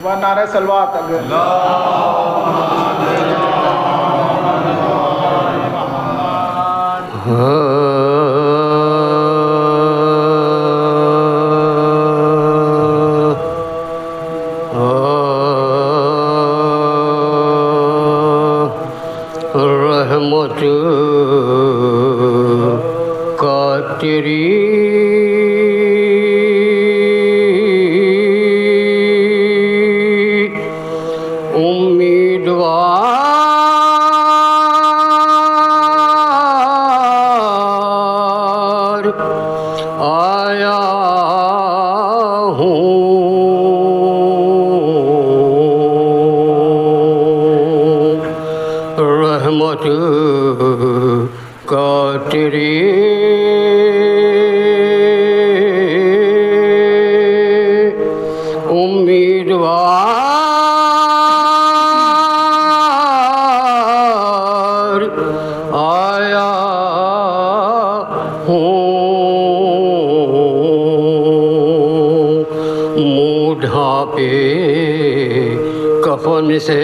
نعرہ سلوات رحمت کا تیری امیدوار آیا ہوں، رحمت کا تیری امیدوار آیا ہوں، منہ ڈھانپے کفن سے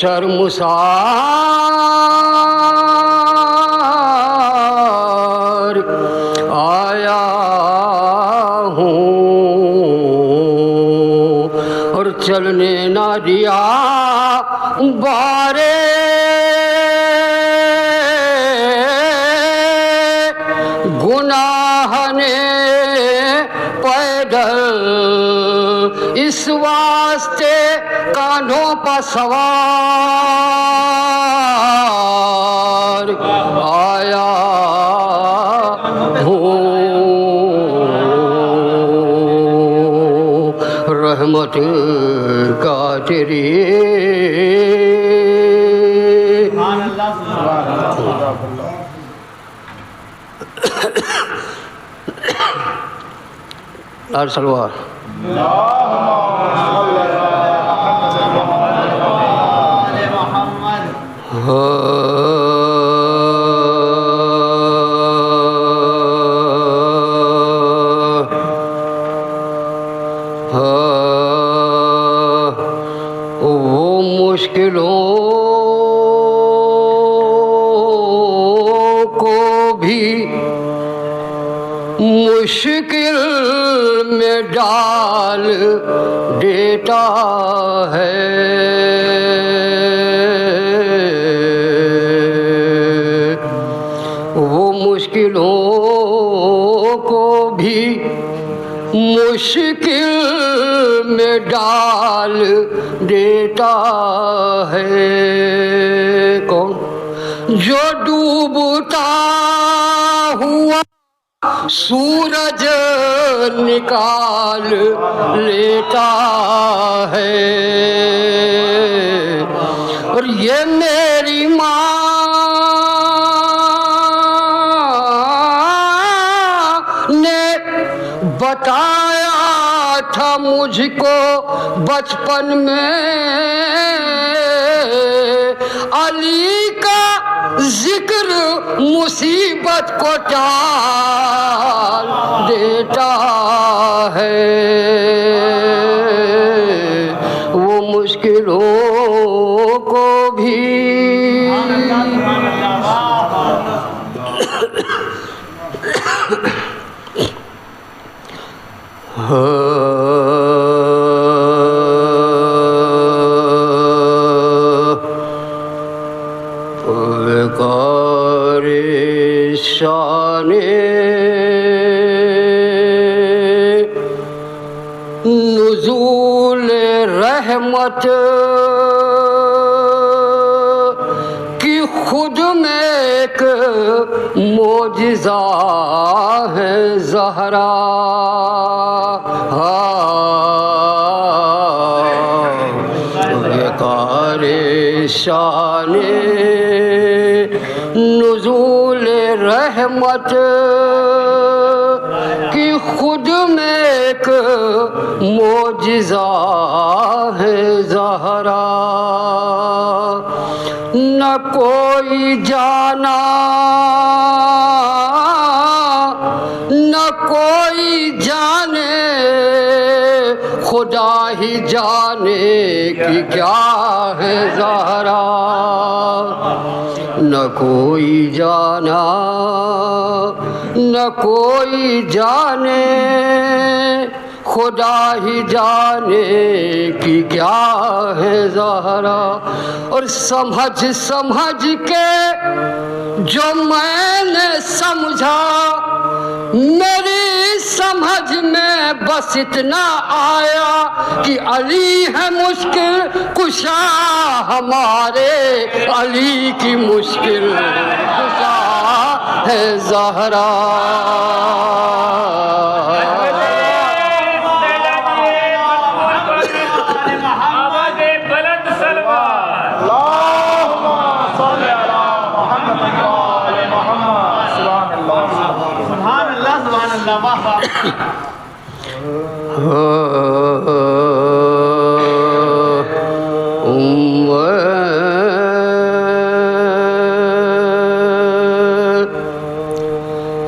شرمسار آیا ہوں، اور چلنے نہ دیا بارے گناہ نے پیدل، اس واسطے کانھوں پر سوار آیا ہوں، رحمت کا تیری سلوار وہ مشکلوں کو بھی مشکل میں ڈال دیتا ہے، وہ مشکلوں کو بھی مشکل میں ڈال دیتا ہے۔ کون؟ جو ڈوبتا ہوا سورج نکال لیتا ہے، اور یہ میری ماں نے بتایا تھا مجھ کو بچپن میں، علی کا ذکر مصیبت کو ٹال دیتا ہے، وہ مشکلوں کو بھی وقار شان نزول رحمت کی خود میں ایک معجزہ ہے زہرا، وقار شان نزول رحمت کی خود میں ایک معجزہ ہے زہرا، نہ کوئی جانا نہ کوئی خدا ہی جانے کہ کیا ہے زہرا نہ کوئی جانا نہ کوئی جانے خدا ہی جانے کہ کیا ہے زہرا اور سمجھ کے جو میں نے سمجھا میری سمجھ میں بس اتنا آیا کہ علی ہے مشکل کشا ہمارے علی کی مشکل کشا ہے زہرا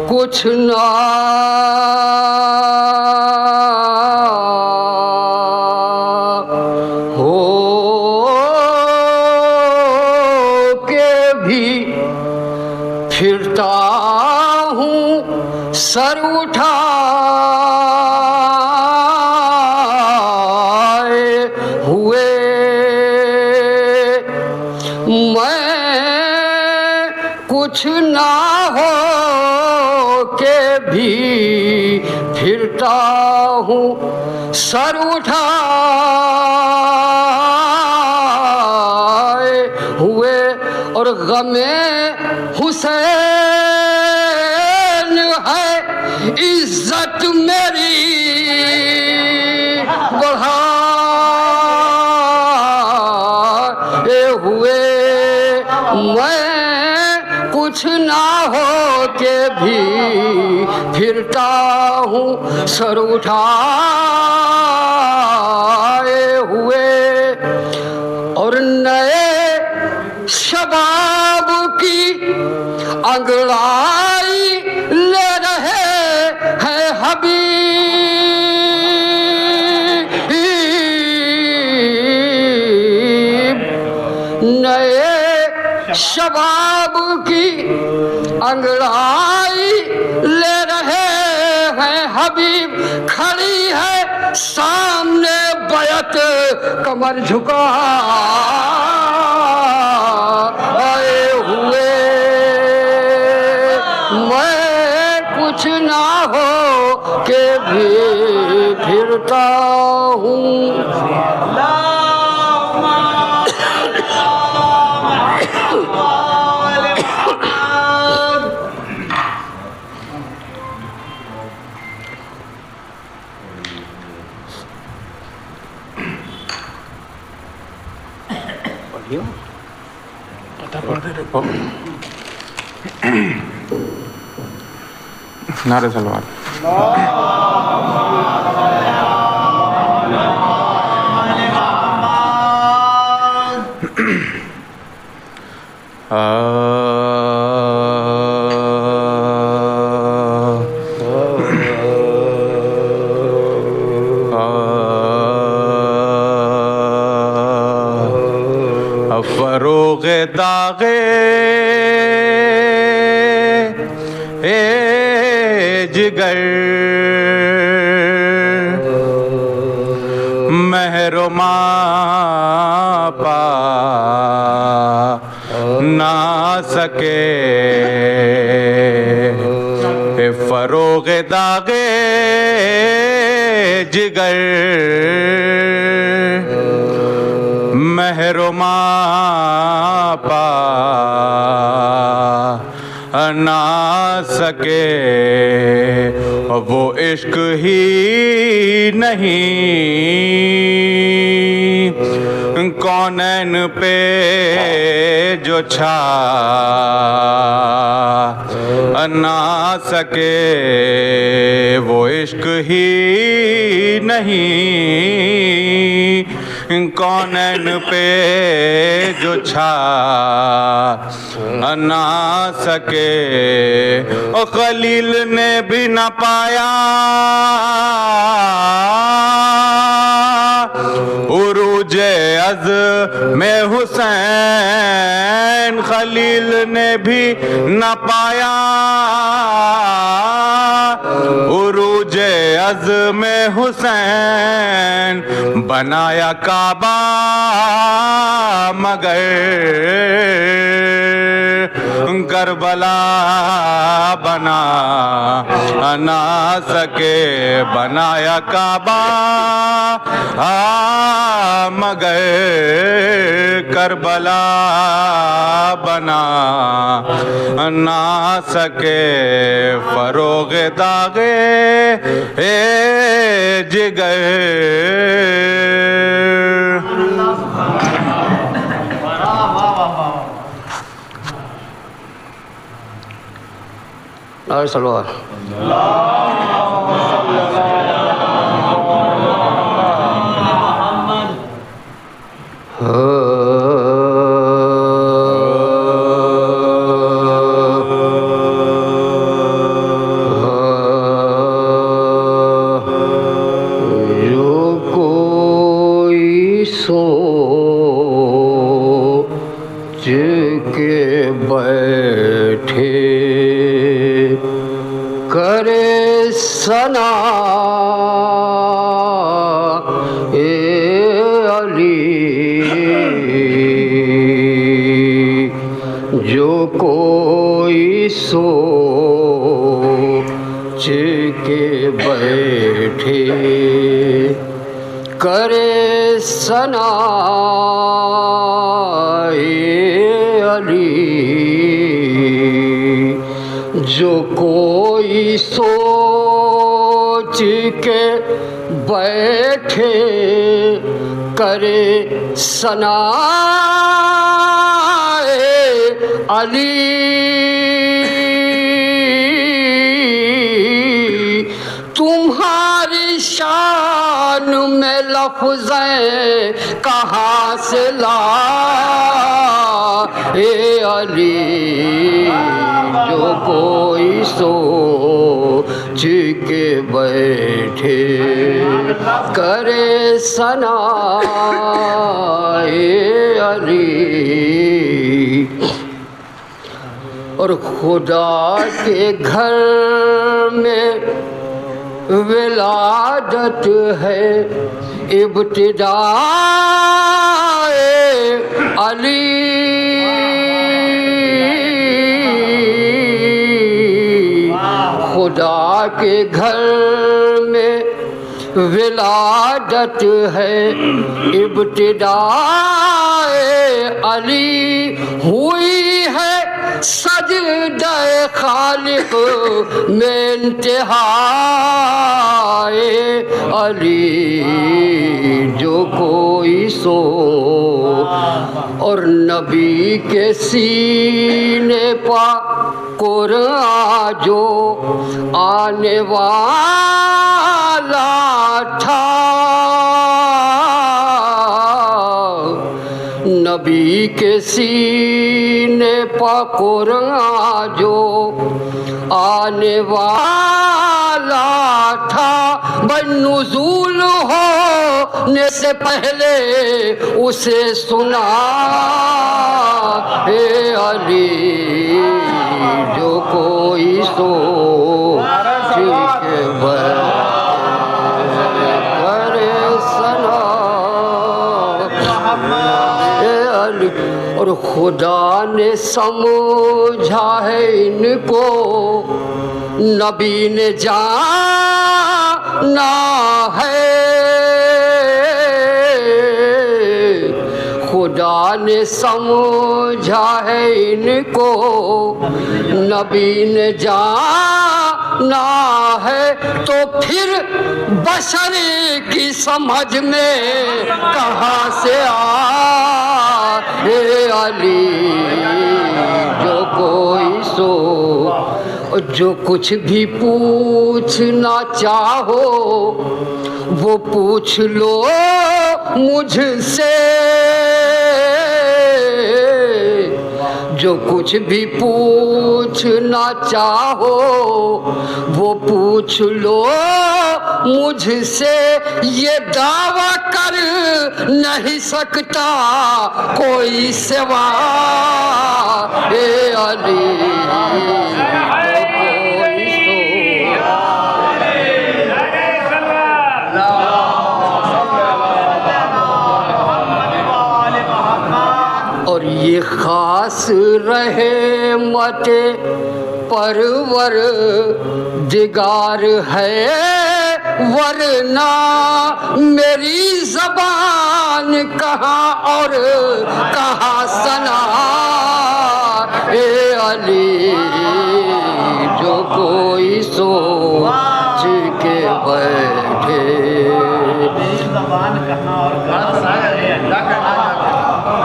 کچھ نہ ہو کے بھی پھرتا ہوں سر اٹھائے ہوئے میں کچھ نہ ہو کے بھی پھرتا ہوں سر اٹھائے ہوئے اور غم حسین ہے عزت میری بڑھائے ہوئے میں کچھ نہ ہو کے بھی پھرتا ہوں سر اٹھائے ہوئے اور نئے شباب کی انگڑائی لے رہے ہیں حبیب نئے شباب کی انگڑائی لے رہے ہیں حبیب کھڑی ہے سامنے بیعت کمر جھکائے ہوئے میں کچھ نہ ہو کے بھی پھرتا ہوں نعرہ سلوات فروغ داغے جگر محرما پا نہ سکے فروغ داغے جگر محرما پا نہ سکے وہ عشق ہی نہیں کونین پہ جو چھا نہ سکے وہ عشق ہی نہیں کونین پہ جو چھا نہ سکے خلیل نے بھی نہ پایا عزم حسین خلیل نے بھی نہ پایا عروج عزم حسین بنایا کعبہ مگر کربلا بنا نہ سکے بنایا کعبہ مگر کربلا بنا نہ سکے فروغ داغے جگر نعرہ سلوات جو کوئی سوچ کے بیٹھے کرے ثنا اے علی جو کوئی سوچ کے بیٹھے کرے ثنا اے علی جو کوئی سوچ کے بیٹھے کرے ثنا علی تمہاری شان میں لفظیں کہاں سے اے علی جو کوئی سوچ کے بیٹھے کرے ثنا اے علی اور خدا کے گھر میں ولادت ہے ابتدا علی خدا کے گھر میں ولادت ہے ابتدا علی ہوئی ہے سجدہ خالق میں انتہا علی جو کوئی سو اور نبی کے سینے پا قرآن جو آنے والا تھا نبی کے سینے پا قرآن جو آنے والا تھا نزول ہونے سے پہلے اسے سنا اے علی جو کوئی سوچ کے کرے ثنا اے علی اور خدا نے سمجھا ہے ان کو نبی نے جانا ہے خدا نے سمجھا ہے ان کو نبی نے جانا ہے تو پھر بشر کی سمجھ میں کہاں سے آئے علی جو کوئی سو جو کچھ بھی پوچھنا چاہو وہ پوچھ لو مجھ سے جو کچھ بھی پوچھنا چاہو وہ پوچھ لو مجھ سے، یہ دعویٰ کر نہیں سکتا کوئی سوا اے علی، اور یہ خاص رحمت پروردگار ہے، ورنہ میری زبان کہاں اور کہاں ثنا اے علی، جو کوئی سوچ کے بیٹھے،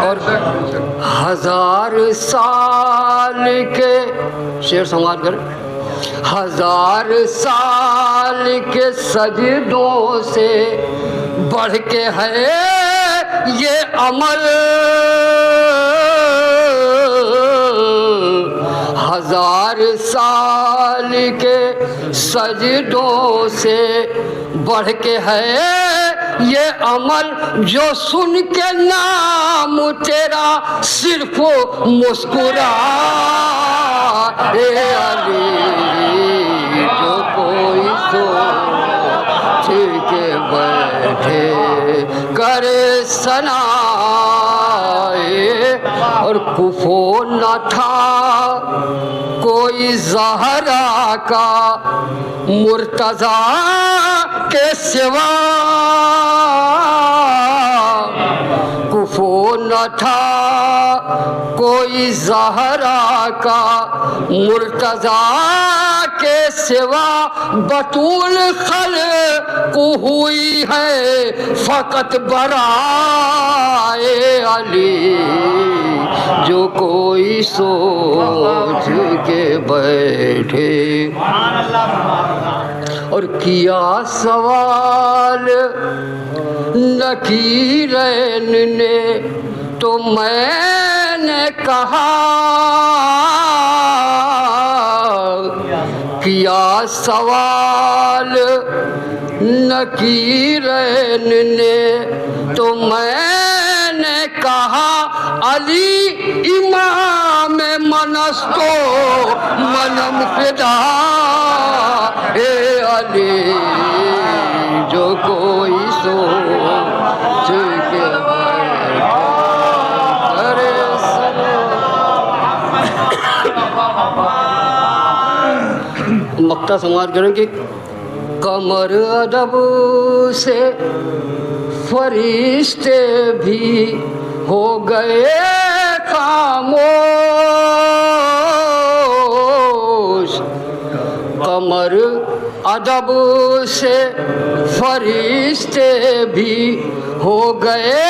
اور 1000 سال کے شعر سماعت کریں، 1000 سال کے سجدوں سے بڑھ کے ہے یہ عمل، 1000 سال کے سجدوں سے بڑھ کے ہے یہ عمل، جو سن کے نام تیرا صرف مسکرا اے علی، جو کوئی سوچ کے بیٹھے کرے ثنا، اور کفو نہ تھا کوئی زہرا کا مرتضیٰ کے سوا، کفو نہ تھا کوئی زہرا کا مرتضیٰ کے سوا، بطول خلق ہوئی ہے فقط برائے علی، جو کوئی سوچ کے بیٹھے، اور کیا سوال نکیرین نے تو میں نے کہا، کیا سوال نکیرین نے تو میں نے کہا، علی امام منستو منم فدا اے علی، جو کوئی سوچ کے کرے مقطع سماعت کریں کہ قمر ادب سے فرشتے بھی ہو گئے خاموش، قمر ادب سے فرشتے بھی ہو گئے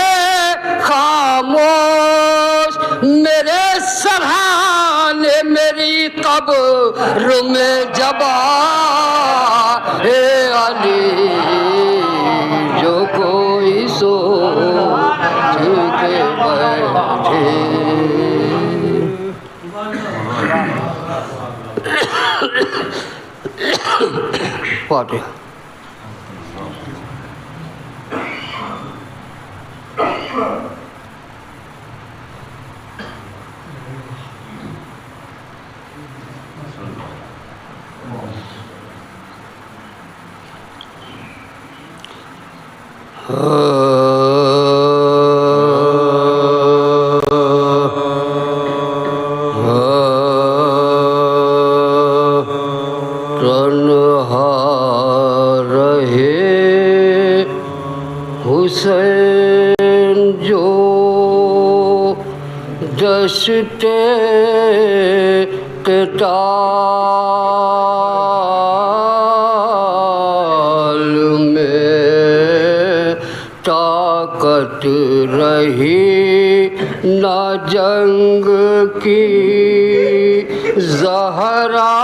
خاموش، میرے سرحانے میری قبر میں جبا اے علی، جو کوئی سوچ کے بیٹھے، فاتحہ۔ تنہا رہے حسین جو دشت قتال میں، طاقت رہی نہ جنگ کی زہرا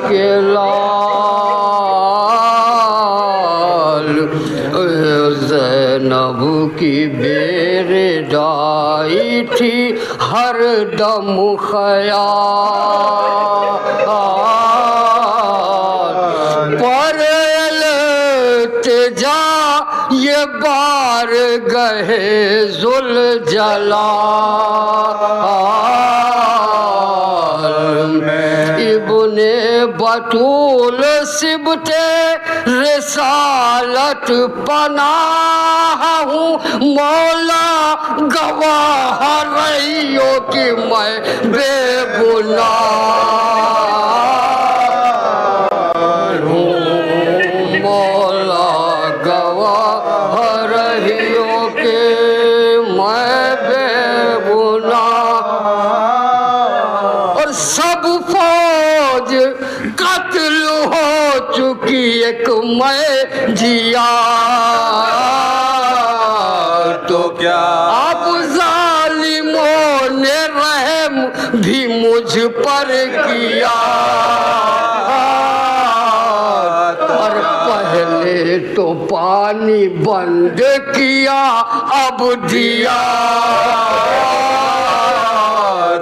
کے لال، زینب کی بیردائی تھی ہر دم خیال پر التجا یہ بار گئے ذوالجلال ابن بطول سبت رسالت پناہ ہوں مولا گواہ رہیو کہ میں بے گناہ ہوں مولا گواہ رہیو کہ میں بے گناہ اور سب فوج قتل ہو چکی ایک میں جیا تو کیا اب ظالموں نے رحم بھی مجھ پر کیا اور پہلے تو پانی بند کیا اب دیا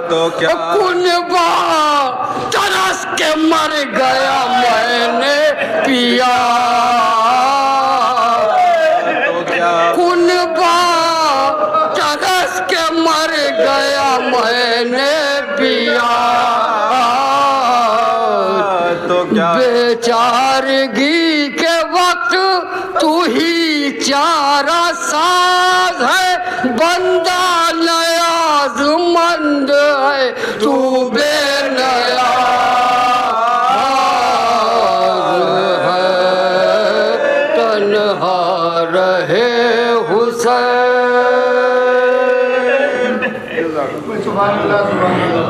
تو کیا کنبا ترس کے مر گیا میں نے پیا تو کیا کنبا ترس کے مر گیا میں نے پیا تو کیا بیچارگی کے وقت تو ہی چارہ ساز ہے بندہ نیاز مند ہے تو بے نیاز ہے تنہا رہے حسین سبحان اللہ سبحان اللہ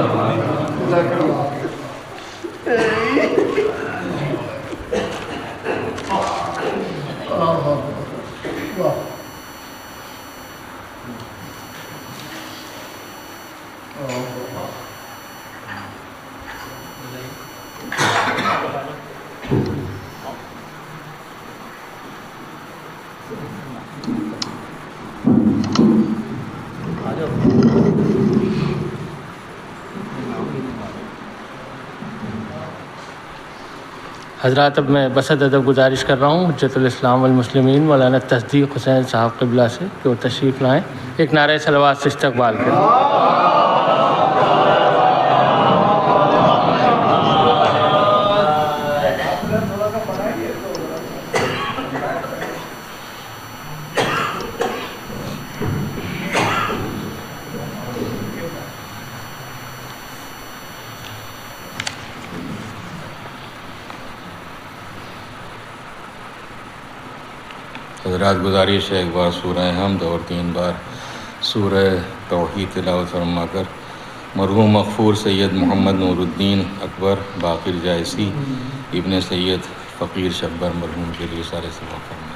حضرات اب میں بسط ادب گزارش کر رہا ہوں حجت الاسلام والمسلمین مولانا تصدیق حسین صاحب قبلہ سے کہ وہ تشریف لائیں، ایک نعرہ صلوات سے استقبال کریں۔ حضرات گزارش ہے ایک بار سورہ حمد اور 3 بار سورہ توحید تلاوت فرما کر مرحوم مغفور سید محمد نور الدین اکبر باقر جائسی ابن سید فقیر شبر مرحوم کے لیے سارے سوا فرمائیں۔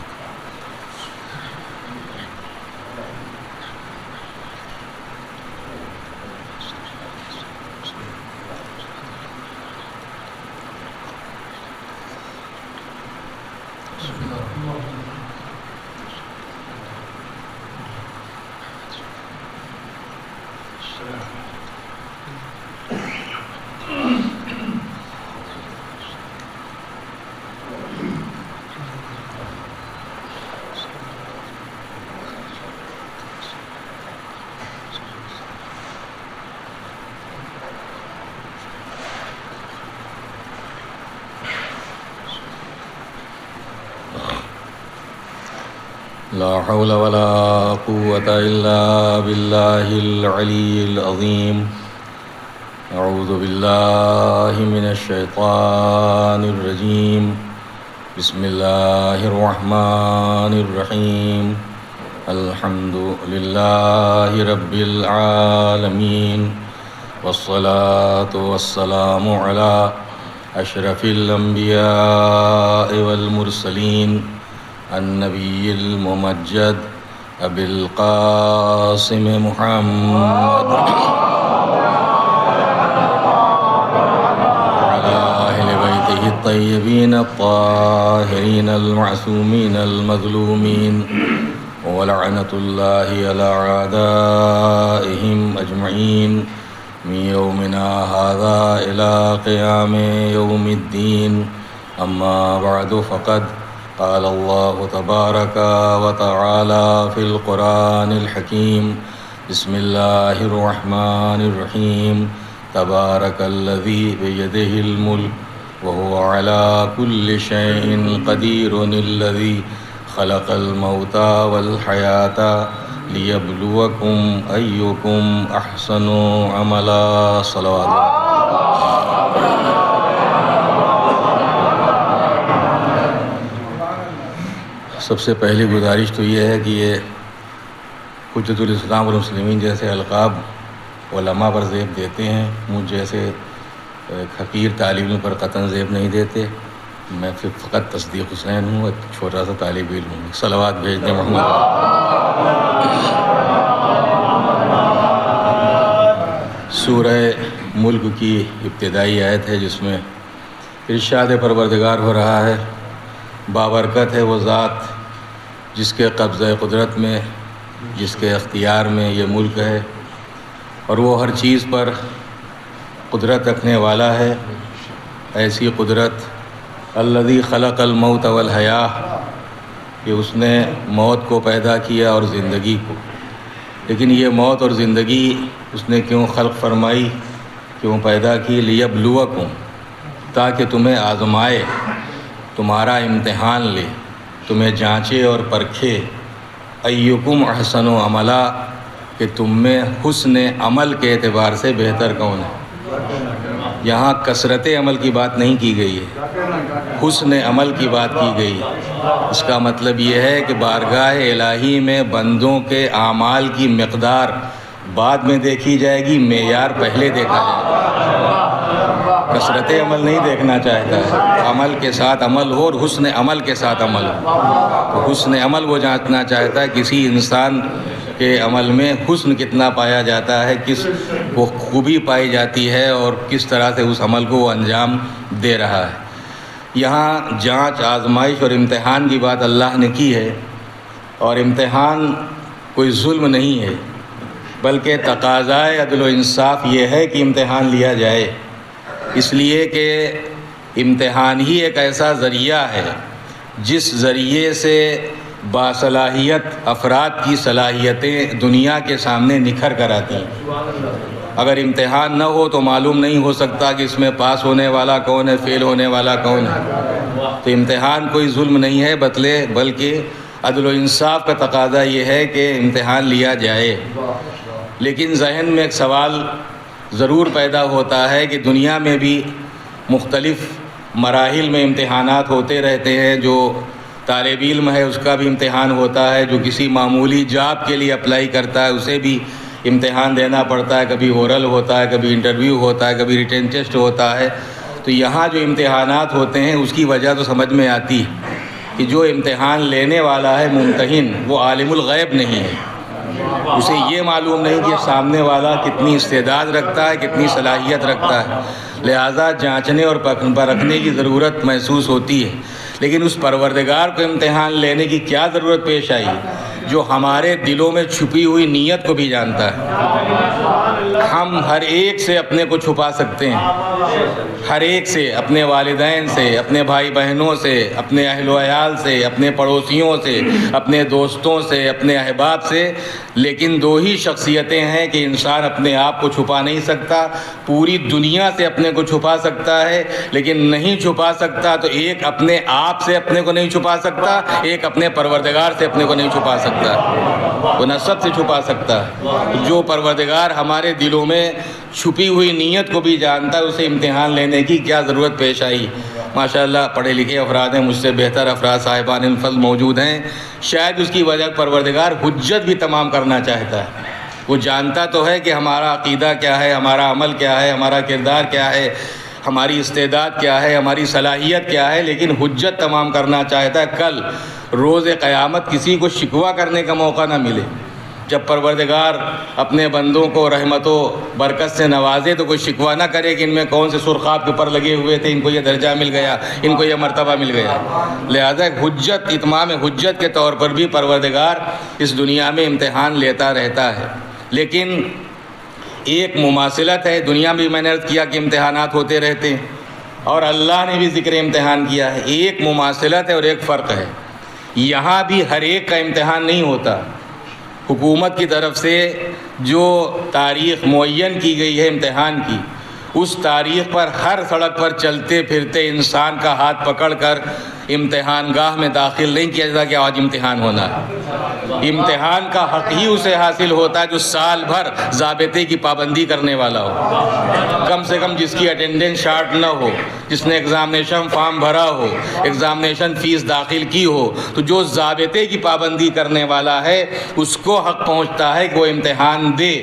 لا حول ولا قوة إلا بالله العلي العظيم أعوذ بالله من الشيطان الرجيم بسم الله الرحمن الرحيم الحمد لله رب العالمين والصلاة والسلام على أشرف الأنبياء والمرسلين النبي الممجد أبي القاسم محمد وعلى أهل بيته الطيبين الطاهرين المعصومين المظلومين ولعنة الله على أعدائهم أجمعين من يومنا هذا إلى قيام يوم الدين. أما بعد فقد قال الله تبارك وتعالى في القرآن الحكيم: بسم الله الرحمن الرحيم. تبارك الذي بيده الملك وهو على كل شيء قدير الذي خلق الموت والحياة ليبلوكم أيكم أحسن عملا. صلوات. سب سے پہلی گزارش تو یہ ہے کہ یہ حجت الاسلام والمسلمین جیسے القاب علماء پر زیب دیتے ہیں، مجھ جیسے حقیر طالب پر قطعاً زیب نہیں دیتے. میں فقط تصدیق حسین ہوں، ایک چھوٹا سا طالب علم ہوں. صلوات بھیج دیں محمد. سورہ ملک کی ابتدائی آیت ہے جس میں ارشاد پروردگار ہو رہا ہے: بابرکت ہے وہ ذات جس کے قبضہ قدرت میں، جس کے اختیار میں یہ ملک ہے، اور وہ ہر چیز پر قدرت رکھنے والا ہے. ایسی قدرت الذی خلق الموت والحیاۃ، کہ اس نے موت کو پیدا کیا اور زندگی کو. لیکن یہ موت اور زندگی اس نے کیوں خلق فرمائی، کیوں پیدا کی؟ لیبلوکم، تاکہ تمہیں آزمائے، تمہارا امتحان لے، تمہیں جانچے اور پرکھے. ایکم احسن عملا، کہ تم میں حسن عمل کے اعتبار سے بہتر کون ہے. یہاں کثرت عمل کی بات نہیں کی گئی ہے، حسن عمل کی بات کی گئی ہے. اس کا مطلب یہ ہے کہ بارگاہ الہی میں بندوں کے اعمال کی مقدار بعد میں دیکھی جائے گی، معیار پہلے دیکھا جائے گا. کثرت عمل نہیں دیکھنا چاہتا ہے، عمل کے ساتھ عمل ہو اور حسن عمل کے ساتھ عمل ہو. تو حسن عمل وہ جانچنا چاہتا ہے کسی انسان کے عمل میں حسن کتنا پایا جاتا ہے، کس وہ خوبی پائی جاتی ہے اور کس طرح سے اس عمل کو وہ انجام دے رہا ہے. یہاں جانچ، آزمائش اور امتحان کی بات اللہ نے کی ہے، اور امتحان کوئی ظلم نہیں ہے، بلکہ تقاضائے عدل و انصاف یہ ہے کہ امتحان لیا جائے. اس لیے کہ امتحان ہی ایک ایسا ذریعہ ہے جس ذریعے سے باصلاحیت افراد کی صلاحیتیں دنیا کے سامنے نکھر کر آتی ہیں. اگر امتحان نہ ہو تو معلوم نہیں ہو سکتا کہ اس میں پاس ہونے والا کون ہے، فیل ہونے والا کون ہے. تو امتحان کوئی ظلم نہیں ہے، بلکہ عدل و انصاف کا تقاضا یہ ہے کہ امتحان لیا جائے. لیکن ذہن میں ایک سوال ضرور پیدا ہوتا ہے کہ دنیا میں بھی مختلف مراحل میں امتحانات ہوتے رہتے ہیں. جو طالب علم ہے اس کا بھی امتحان ہوتا ہے، جو کسی معمولی جاب کے لیے اپلائی کرتا ہے اسے بھی امتحان دینا پڑتا ہے. کبھی اورل ہوتا ہے، کبھی انٹرویو ہوتا ہے، کبھی ریٹن ٹیسٹ ہوتا ہے. تو یہاں جو امتحانات ہوتے ہیں اس کی وجہ تو سمجھ میں آتی ہے کہ جو امتحان لینے والا ہے ممتحن، وہ عالم الغیب نہیں ہے. اسے یہ معلوم نہیں کہ سامنے والا کتنی استعداد رکھتا ہے، کتنی صلاحیت رکھتا ہے. لہٰذا جانچنے اور پرکھنے کی ضرورت محسوس ہوتی ہے. لیکن اس پروردگار کو امتحان لینے کی کیا ضرورت پیش آئی جو ہمارے دلوں میں چھپی ہوئی نیت کو بھی جانتا ہے. ہم ہر ایک سے اپنے کو چھپا سکتے ہیں، ہر ایک سے، اپنے والدین سے، اپنے بھائی بہنوں سے، اپنے اہل و عیال سے، اپنے پڑوسیوں سے، اپنے دوستوں سے، اپنے احباب سے. لیکن دو ہی شخصیتیں ہیں کہ انسان اپنے آپ کو چھپا نہیں سکتا. پوری دنیا سے اپنے کو چھپا سکتا ہے لیکن نہیں چھپا سکتا تو ایک اپنے آپ سے اپنے کو نہیں چھپا سکتا، ایک اپنے پروردگار سے اپنے کو نہیں چھپا سکتا. وہ نہ سب سے چھپا سکتا ہے. جو پروردگار ہمارے دلوں میں چھپی ہوئی نیت کو بھی جانتا ہے، اسے امتحان لینے کی کیا ضرورت پیش آئی. ماشاءاللہ پڑھے لکھے افراد ہیں، مجھ سے بہتر افراد صاحبان الفضل موجود ہیں. شاید اس کی وجہ پروردگار حجت بھی تمام کرنا چاہتا ہے. وہ جانتا تو ہے کہ ہمارا عقیدہ کیا ہے، ہمارا عمل کیا ہے، ہمارا کردار کیا ہے، ہماری استعداد کیا ہے، ہماری صلاحیت کیا ہے، لیکن حجت تمام کرنا چاہتا ہے. کل روز قیامت کسی کو شکوہ کرنے کا موقع نہ ملے. جب پروردگار اپنے بندوں کو رحمت و برکت سے نوازے تو کوئی شکوہ نہ کرے کہ ان میں کون سے سرخاب کے اوپر لگے ہوئے تھے، ان کو یہ درجہ مل گیا، ان کو یہ مرتبہ مل گیا۔ لہذا حجت، اتمام حجت کے طور پر بھی پروردگار اس دنیا میں امتحان لیتا رہتا ہے۔ لیکن ایک مماثلت ہے، دنیا میں میں نے عرض کیا کہ امتحانات ہوتے رہتے ہیں، اور اللہ نے بھی ذکر امتحان کیا ہے۔ ایک مماثلت ہے اور ایک فرق ہے، یہاں بھی ہر ایک کا امتحان نہیں ہوتا۔ حکومت کی طرف سے جو تاریخ معین کی گئی ہے امتحان کی، اس تاریخ پر ہر سڑک پر چلتے پھرتے انسان کا ہاتھ پکڑ کر امتحان گاہ میں داخل نہیں کیا جاتا کہ آج امتحان ہونا ہے۔ امتحان کا حق ہی اسے حاصل ہوتا ہے جو سال بھر ضابطے کی پابندی کرنے والا ہو، کم سے کم جس کی اٹینڈنس شارٹ نہ ہو، جس نے ایگزامینیشن فارم بھرا ہو، ایگزامینیشن فیس داخل کی ہو، تو جو ضابطے کی پابندی کرنے والا ہے اس کو حق پہنچتا ہے کہ وہ امتحان دے۔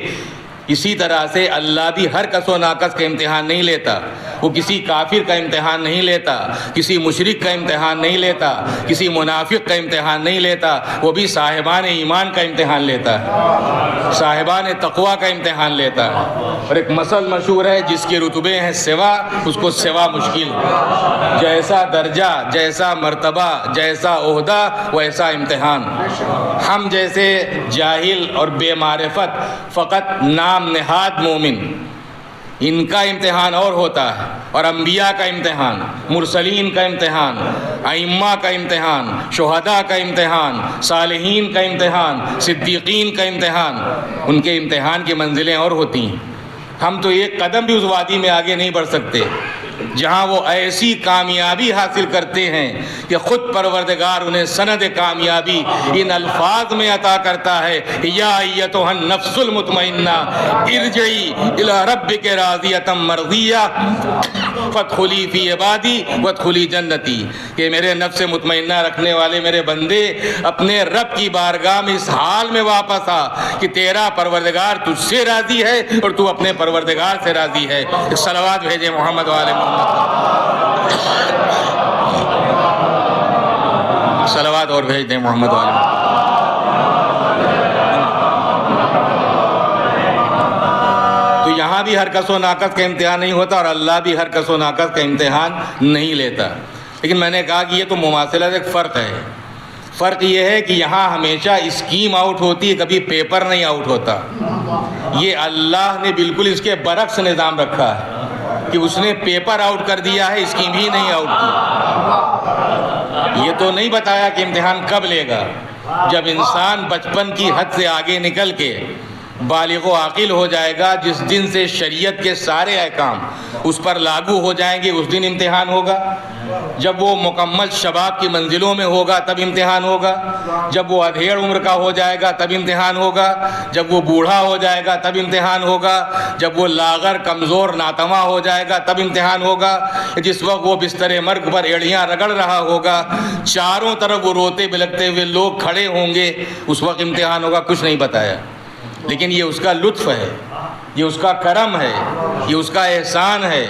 اسی طرح سے اللہ بھی ہر کس و ناقص کا امتحان نہیں لیتا، وہ کسی کافر کا امتحان نہیں لیتا، کسی مشرک کا امتحان نہیں لیتا، کسی منافق کا امتحان نہیں لیتا، وہ بھی صاحبان ایمان کا امتحان لیتا ہے، صاحبان تقوی کا امتحان لیتا ہے۔ اور ایک مثل مشہور ہے، جس کے رتبے ہیں سوا اس کو سوا مشکل ہے۔ جیسا درجہ، جیسا مرتبہ، جیسا عہدہ، ویسا امتحان۔ ہم جیسے جاہل اور بے معرفت فقط نام نہاد مومن، ان کا امتحان اور ہوتا ہے، اور انبیاء کا امتحان، مرسلین کا امتحان، ائمہ کا امتحان، شہداء کا امتحان، صالحین کا امتحان، صدیقین کا امتحان، ان کے امتحان کی منزلیں اور ہوتی ہیں۔ ہم تو ایک قدم بھی اس وادی میں آگے نہیں بڑھ سکتے جہاں وہ ایسی کامیابی حاصل کرتے ہیں کہ خود پروردگار انہیں سند کامیابی ان الفاظ میں عطا کرتا ہے کہ یا ایتھا النفس المطمئنہ ارجعی الی ربک راضیۃ مرضیہ فادخلی فی عبادی وادخلی جنتی، کہ میرے نفس مطمئنہ رکھنے والے میرے بندے اپنے رب کی بارگاہ میں اس حال میں واپس آ کہ تیرا پروردگار تجھ سے راضی ہے اور تو اپنے پروردگار سے راضی ہے۔ صلوات بھیجے محمد والے محمد، صلوات اور بھیج دیں محمد والے محمد۔ تو یہاں بھی ہر کس و ناقص کا امتحان نہیں ہوتا، اور اللہ بھی ہر کس و ناقص کا امتحان نہیں لیتا۔ لیکن میں نے کہا کہ یہ تو مماثلت، ایک فرق ہے۔ فرق یہ ہے کہ یہاں ہمیشہ اسکیم آؤٹ ہوتی ہے، کبھی پیپر نہیں آؤٹ ہوتا۔ یہ اللہ نے بالکل اس کے برعکس نظام رکھا ہے کہ اس نے پیپر آؤٹ کر دیا ہے، اسکیم ہی نہیں آؤٹ کی۔ یہ تو نہیں بتایا کہ امتحان کب لے گا، جب انسان بچپن کی حد سے آگے نکل کے بالغ و عاقل ہو جائے گا، جس دن سے شریعت کے سارے احکام اس پر لاگو ہو جائیں گے اس دن امتحان ہوگا۔ جب وہ مکمل شباب کی منزلوں میں ہوگا تب امتحان ہوگا، جب وہ ادھیڑ عمر کا ہو جائے گا تب امتحان ہوگا، جب وہ بوڑھا ہو جائے گا تب امتحان ہوگا، جب وہ لاغر کمزور ناتواں ہو جائے گا تب امتحان ہوگا، جس وقت وہ بستر مرگ پر ایڑیاں رگڑ رہا ہوگا، چاروں طرف وہ روتے بلکتے ہوئے لوگ کھڑے ہوں گے، اس وقت امتحان ہوگا۔ کچھ نہیں بتایا، لیکن یہ اس کا لطف ہے، یہ اس کا کرم ہے، یہ اس کا احسان ہے،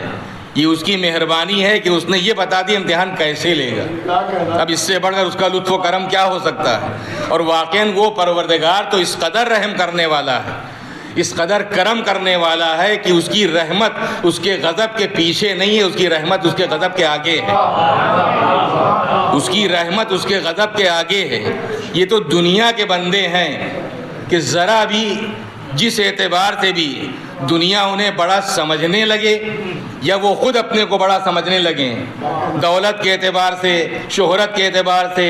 یہ اس کی مہربانی ہے کہ اس نے یہ بتا دیا امتحان کیسے لے گا۔ اب اس سے بڑھ کر اس کا لطف و کرم کیا ہو سکتا ہے؟ اور واقعاً وہ پروردگار تو اس قدر رحم کرنے والا ہے، اس قدر کرم کرنے والا ہے کہ اس کی رحمت اس کے غضب کے پیچھے نہیں ہے، اس کی رحمت اس کے غضب کے آگے ہے، اس کی رحمت اس کے غضب کے آگے ہے۔ یہ تو دنیا کے بندے ہیں کہ ذرا بھی جس اعتبار سے بھی دنیا انہیں بڑا سمجھنے لگے یا وہ خود اپنے کو بڑا سمجھنے لگیں، دولت کے اعتبار سے، شہرت کے اعتبار سے،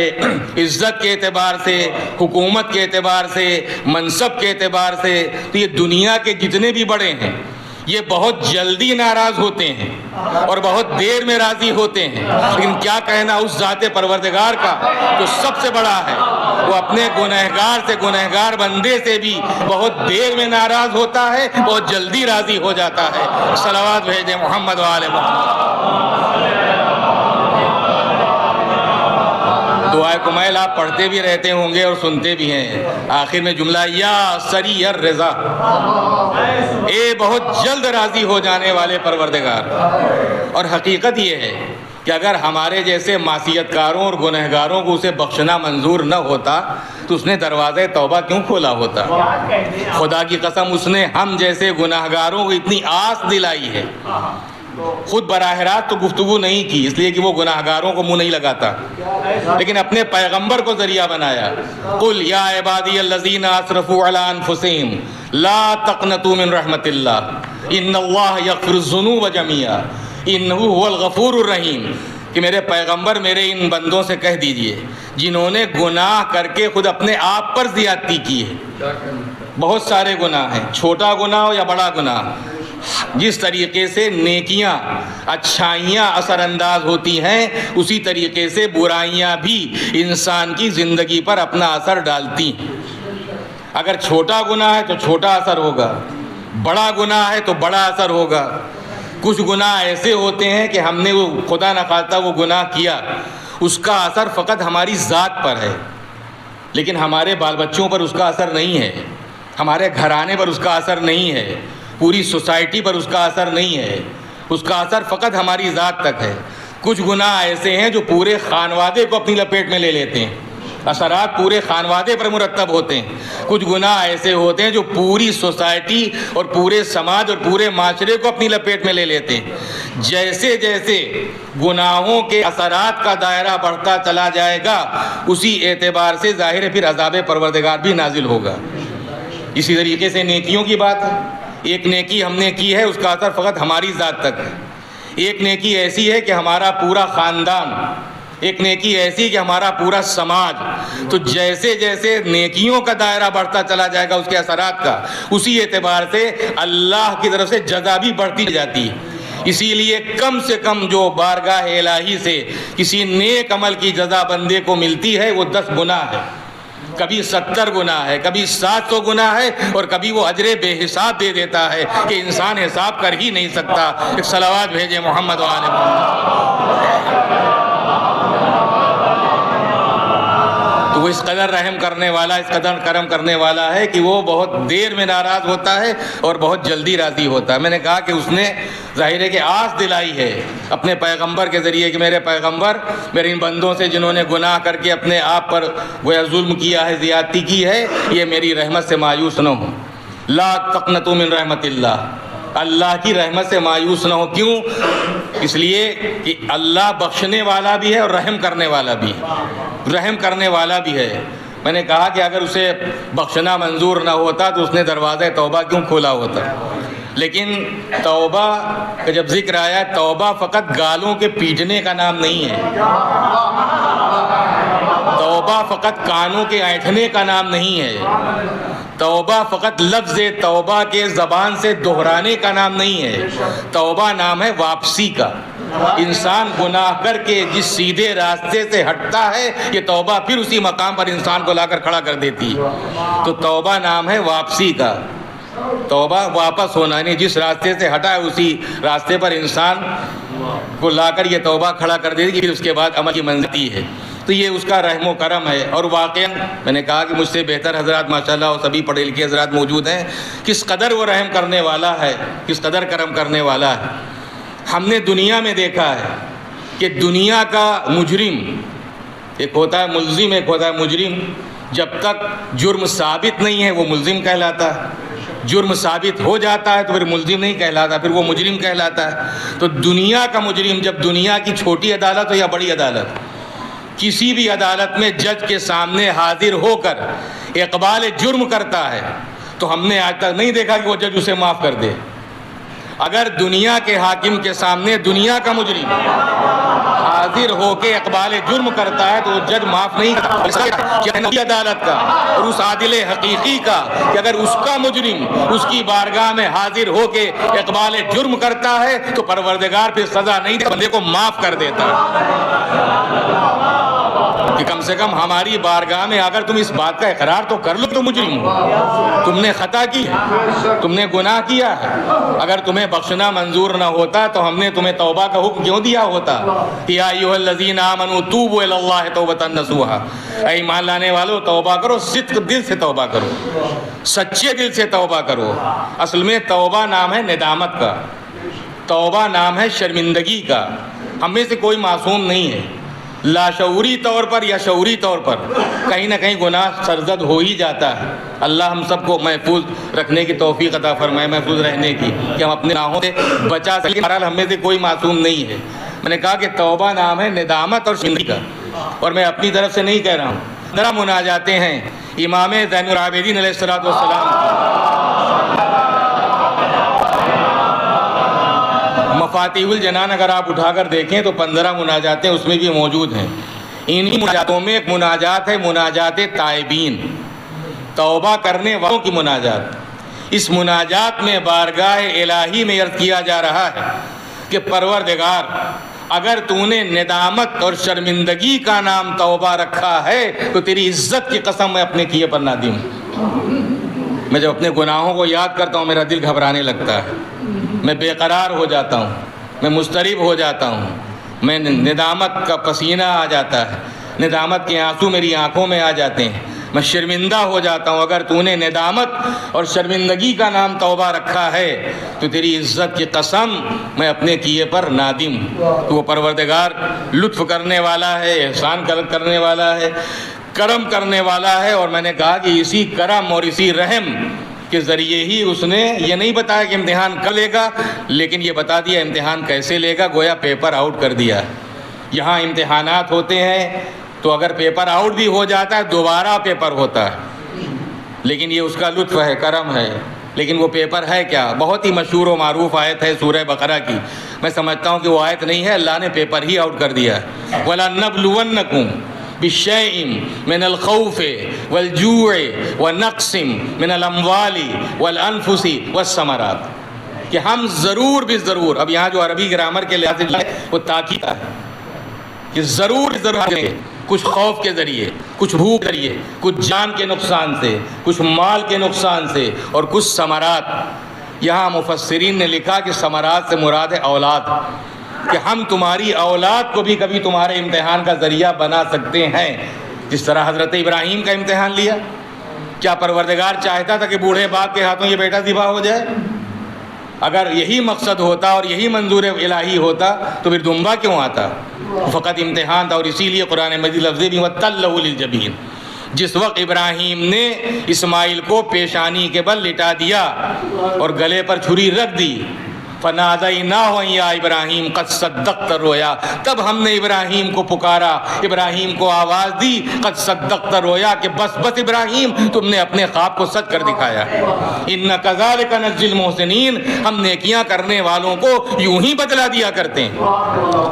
عزت کے اعتبار سے، حکومت کے اعتبار سے، منصب کے اعتبار سے، تو یہ دنیا کے جتنے بھی بڑے ہیں یہ بہت جلدی ناراض ہوتے ہیں اور بہت دیر میں راضی ہوتے ہیں۔ لیکن کیا کہنا اس ذات پروردگار کا جو سب سے بڑا ہے، وہ اپنے گنہگار سے، گنہگار بندے سے بھی بہت دیر میں ناراض ہوتا ہے، بہت جلدی راضی ہو جاتا ہے۔ صلوات بھیجیں محمد وآل محمد۔ دعائے کمیل آپ پڑھتے بھی رہتے ہوں گے اور سنتے بھی ہیں، آخر میں جملہ یا سری الرضا، اے بہت جلد راضی ہو جانے والے پروردگار۔ اور حقیقت یہ ہے کہ اگر ہمارے جیسے معصیت کاروں اور گنہگاروں کو اسے بخشنا منظور نہ ہوتا تو اس نے دروازہ توبہ کیوں کھولا ہوتا؟ خدا کی قسم اس نے ہم جیسے گنہگاروں کو اتنی آس دلائی ہے، خود براہ راست تو گفتگو نہیں کی اس لیے کہ وہ گناہگاروں کو منہ نہیں لگاتا، لیکن اپنے پیغمبر کو ذریعہ بنایا۔ قل یا عبادی الذین اسرفوا علی انفسہم لا تقنطوا من رحمت اللہ ان اللہ یغفر الذنوب جميعا انہ هو الغفور الرحیم، کہ میرے پیغمبر میرے ان بندوں سے کہہ دیجئے جنہوں نے گناہ کر کے خود اپنے آپ پر زیادتی کی ہے، بہت سارے گناہ ہیں، چھوٹا گناہ ہو یا بڑا گناہ، جس طریقے سے نیکیاں اچھائیاں اثر انداز ہوتی ہیں اسی طریقے سے برائیاں بھی انسان کی زندگی پر اپنا اثر ڈالتی ہیں۔ اگر چھوٹا گناہ ہے تو چھوٹا اثر ہوگا، بڑا گناہ ہے تو بڑا اثر ہوگا۔ کچھ گناہ ایسے ہوتے ہیں کہ ہم نے وہ خدا نخواستہ وہ گناہ کیا، اس کا اثر فقط ہماری ذات پر ہے، لیکن ہمارے بال بچوں پر اس کا اثر نہیں ہے، ہمارے گھرانے پر اس کا اثر نہیں ہے، پوری سوسائٹی پر اس کا اثر نہیں ہے، اس کا اثر فقط ہماری ذات تک ہے۔ کچھ گناہ ایسے ہیں جو پورے خانوادے کو اپنی لپیٹ میں لے لیتے ہیں، اثرات پورے خانوادے پر مرتب ہوتے ہیں۔ کچھ گناہ ایسے ہوتے ہیں جو پوری سوسائٹی اور پورے سماج اور پورے معاشرے کو اپنی لپیٹ میں لے لیتے ہیں۔ جیسے جیسے گناہوں کے اثرات کا دائرہ بڑھتا چلا جائے گا اسی اعتبار سے ظاہر ہے پھر عذاب پروردگار بھی نازل ہوگا۔ اسی طریقے سے نیکیوں کی بات ہے، ایک نیکی ہم نے کی ہے اس کا اثر فقط ہماری ذات تک ہے، ایک نیکی ایسی ہے کہ ہمارا پورا خاندان، ایک نیکی ایسی کہ ہمارا پورا سماج۔ تو جیسے جیسے نیکیوں کا دائرہ بڑھتا چلا جائے گا اس کے اثرات کا، اسی اعتبار سے اللہ کی طرف سے جزا بھی بڑھتی جاتی ہے۔ اسی لیے کم سے کم جو بارگاہ الہی سے کسی نیک عمل کی جزا بندے کو ملتی ہے وہ 10 گناہ ہے، کبھی 70 گناہ ہے، کبھی 700 گناہ ہے، اور کبھی وہ اجر بے حساب دے دیتا ہے کہ انسان حساب کر ہی نہیں سکتا۔ ایک صلوات بھیجے محمد و آل محمد۔ تو وہ اس قدر رحم کرنے والا، اس قدر کرم کرنے والا ہے کہ وہ بہت دیر میں ناراض ہوتا ہے اور بہت جلدی راضی ہوتا ہے۔ میں نے کہا کہ اس نے ظاہر ہے کہ آس دلائی ہے اپنے پیغمبر کے ذریعے کہ میرے پیغمبر میرے ان بندوں سے جنہوں نے گناہ کر کے اپنے آپ پر گویا ظلم کیا ہے، زیادتی کی ہے، یہ میری رحمت سے مایوس نہ ہو۔ لا تقنطوا من رحمت اللہ، اللہ کی رحمت سے مایوس نہ ہو۔ کیوں؟ اس لیے کہ اللہ بخشنے والا بھی ہے اور رحم کرنے والا بھی ہے، رحم کرنے والا بھی ہے۔ میں نے کہا کہ اگر اسے بخشنا منظور نہ ہوتا تو اس نے دروازہ توبہ کیوں کھولا ہوتا؟ لیکن توبہ کا جب ذکر آیا، توبہ فقط گالوں کے پیٹنے کا نام نہیں ہے، توبہ فقط کانوں کے اینٹھنے کا نام نہیں ہے، توبہ فقط لفظ توبہ کے زبان سے دہرانے کا نام نہیں ہے، توبہ نام ہے واپسی کا۔ انسان گناہ کر کے جس سیدھے راستے سے ہٹتا ہے یہ توبہ پھر اسی مقام پر انسان کو لا کر کھڑا کر دیتی ہے۔ تو توبہ نام ہے واپسی کا، توبہ واپس ہونا، یعنی جس راستے سے ہٹا ہے اسی راستے پر انسان کو لا کر یہ توبہ کھڑا کر دیتی ہے، پھر اس کے بعد عمل کی منزلتی ہے۔ تو یہ اس کا رحم و کرم ہے۔ اور واقعاً میں نے کہا کہ مجھ سے بہتر حضرات ماشاءاللہ اور سبھی پڑھے لکھے حضرات موجود ہیں، کس قدر وہ رحم کرنے والا ہے، کس قدر کرم کرنے والا ہے۔ ہم نے دنیا میں دیکھا ہے کہ دنیا کا مجرم، ایک ہوتا ہے ملزم، ایک ہوتا ہے مجرم، جب تک جرم ثابت نہیں ہے وہ ملزم کہلاتا ہے، جرم ثابت ہو جاتا ہے تو پھر ملزم نہیں کہلاتا، پھر وہ مجرم کہلاتا ہے۔ تو دنیا کا مجرم جب دنیا کی چھوٹی عدالت ہو یا بڑی عدالت، کسی بھی عدالت میں جج کے سامنے حاضر ہو کر اقبال جرم کرتا ہے تو ہم نے آج تک نہیں دیکھا کہ وہ جج اسے معاف کر دے۔ اگر دنیا کے حاکم کے سامنے دنیا کا مجرم حاضر ہو کے اقبال جرم کرتا ہے تو وہ جج معاف نہیں کرتا عدالت کا اور اس عادل حقیقی کا کہ اگر اس کا مجرم اس کی بارگاہ میں حاضر ہو کے اقبال جرم کرتا ہے تو پروردگار پھر سزا نہیں دے، بندے کو معاف کر دیتا ہے کہ کم سے کم ہماری بارگاہ میں اگر تم اس بات کا اقرار تو کر لو تو مجرم ہو، تم نے خطا کی ہے، تم نے گناہ کیا ہے۔ اگر تمہیں بخشنا منظور نہ ہوتا تو ہم نے تمہیں توبہ کا حکم کیوں دیا ہوتا؟ یا ایھا الذین آمنوا توبوا الی اللہ توبۃ نصوحا، اے ایمان لانے والو توبہ کرو، صدق دل سے توبہ کرو، سچے دل سے توبہ کرو۔ اصل میں توبہ نام ہے ندامت کا، توبہ نام ہے شرمندگی کا۔ ہم میں سے کوئی معصوم نہیں ہے، لاشعوری طور پر یا شعوری طور پر کہیں نہ کہیں گناہ سرزد ہو ہی جاتا ہے۔ اللہ ہم سب کو محفوظ رکھنے کی توفیق عطا فرمائے، محفوظ رہنے کی، کہ ہم اپنے گناہوں سے بچا سکیں۔ بہرحال ہم میں سے کوئی معصوم نہیں ہے۔ میں نے کہا کہ توبہ نام ہے ندامت اور شرمندگی کا، اور میں اپنی طرف سے نہیں کہہ رہا ہوں۔ ذرا مناجاتیں ہیں امام زین العابدین علیہ الصلوۃ والسلام مفاتیح الجنان اگر آپ اٹھا کر دیکھیں تو 15 مناجاتیں اس میں بھی موجود ہیں۔ انہی مناجاتوں میں ایک مناجات ہے مناجات تائبین، توبہ کرنے والوں کی مناجات۔ اس مناجات میں بارگاہ الہی میں عرض کیا جا رہا ہے کہ پروردگار، اگر تو نے ندامت اور شرمندگی کا نام توبہ رکھا ہے تو تیری عزت کی قسم میں اپنے کیے پر نادم ہوں۔ میں جب اپنے گناہوں کو یاد کرتا ہوں میرا دل گھبرانے لگتا ہے، میں بے قرار ہو جاتا ہوں، میں مضطرب ہو جاتا ہوں، میں ندامت کا پسینہ آ جاتا ہے، ندامت کے آنسو میری آنکھوں میں آ جاتے ہیں، میں شرمندہ ہو جاتا ہوں۔ اگر تو نے ندامت اور شرمندگی کا نام توبہ رکھا ہے تو تیری عزت کی قسم میں اپنے کیے پر نادم ہوں۔ تو وہ پروردگار لطف کرنے والا ہے، احسان کرنے والا ہے، کرم کرنے والا ہے، اور میں نے کہا کہ اسی کرم اور اسی رحم کے ذریعے ہی اس نے یہ نہیں بتایا کہ امتحان کب لے گا، لیکن یہ بتا دیا امتحان کیسے لے گا، گویا پیپر آؤٹ کر دیا۔ یہاں امتحانات ہوتے ہیں تو اگر پیپر آؤٹ بھی ہو جاتا ہے دوبارہ پیپر ہوتا ہے، لیکن یہ اس کا لطف ہے، کرم ہے۔ لیکن وہ پیپر ہے کیا؟ بہت ہی مشہور و معروف آیت ہے سورہ بقرہ کی، میں سمجھتا ہوں کہ وہ آیت نہیں ہے، اللہ نے پیپر ہی آؤٹ کر دیا ہے۔ وَلَنَّبْلُوَنَّكُمْ بِالشَّيْءٍ مِّنَ الْخَوْفِ وَالْجُوعِ وَنَقْصٍ مِّنَ الْأَمْوَالِ وَالْأَنفُسِ وَالثَّمَرَاتِ، کہ ہم ضرور بھی ضرور، اب یہاں جو عربی گرامر کے لحاظ سے وہ تاکید ہے کہ ضرور کچھ خوف کے ذریعے، کچھ بھوک کے ذریعے، کچھ جان کے نقصان سے، کچھ مال کے نقصان سے، اور کچھ ثمرات۔ یہاں مفسرین نے لکھا کہ ثمرات سے مراد ہے اولاد، کہ ہم تمہاری اولاد کو بھی کبھی تمہارے امتحان کا ذریعہ بنا سکتے ہیں، جس طرح حضرت ابراہیم کا امتحان لیا۔ کیا پروردگار چاہتا تھا کہ بوڑھے باپ کے ہاتھوں یہ بیٹا ذبح ہو جائے؟ اگر یہی مقصد ہوتا اور یہی منظور الہی ہوتا تو پھر دمبا کیوں آتا؟ فقط امتحان تھا، اور اسی لیے قرآن مجید لفظ بھی وَتَلَّهُ لِلْجَبِينِ، جس وقت ابراہیم نے اسماعیل کو پیشانی کے بل لٹا دیا اور گلے پر چھری رکھ دی، فَنَادَيْنَاهُ يَا إِبْرَاهِيمُ قَدْ صَدَّقْتَ الرُّؤْيَا، تب ہم نے ابراہیم کو پکارا، ابراہیم کو آواز دی، قَدْ صَدَّقْتَ الرُّؤْيَا، کہ بس بس ابراہیم تم نے اپنے خواب کو سچ کر دکھایا۔ إِنَّ كَذَلِكَ نَجْزِي الْمُحْسِنِينَ، ہم نیکیاں کرنے والوں کو یوں ہی بدلا دیا کرتے ہیں۔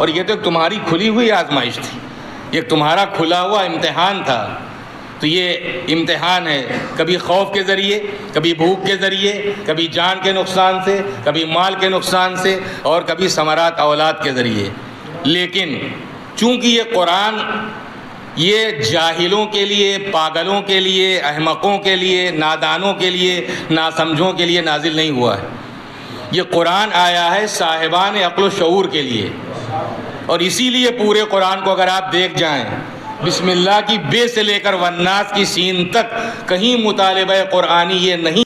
اور یہ تو ایک تمہاری کھلی ہوئی آزمائش تھی، یہ تمہارا کھلا ہوا امتحان تھا۔ تو یہ امتحان ہے، کبھی خوف کے ذریعے، کبھی بھوک کے ذریعے، کبھی جان کے نقصان سے، کبھی مال کے نقصان سے، اور کبھی ثمرات اولاد کے ذریعے۔ لیکن چونکہ یہ قرآن یہ جاہلوں کے لیے، پاگلوں کے لیے، احمقوں کے لیے، نادانوں کے لیے، ناسمجھوں کے لیے نازل نہیں ہوا ہے، یہ قرآن آیا ہے صاحبان عقل و شعور کے لیے۔ اور اسی لیے پورے قرآن کو اگر آپ دیکھ جائیں، بسم اللہ کی بے سے لے کر والناس کی سین تک کہیں مطالبہ قرآنی یہ نہیں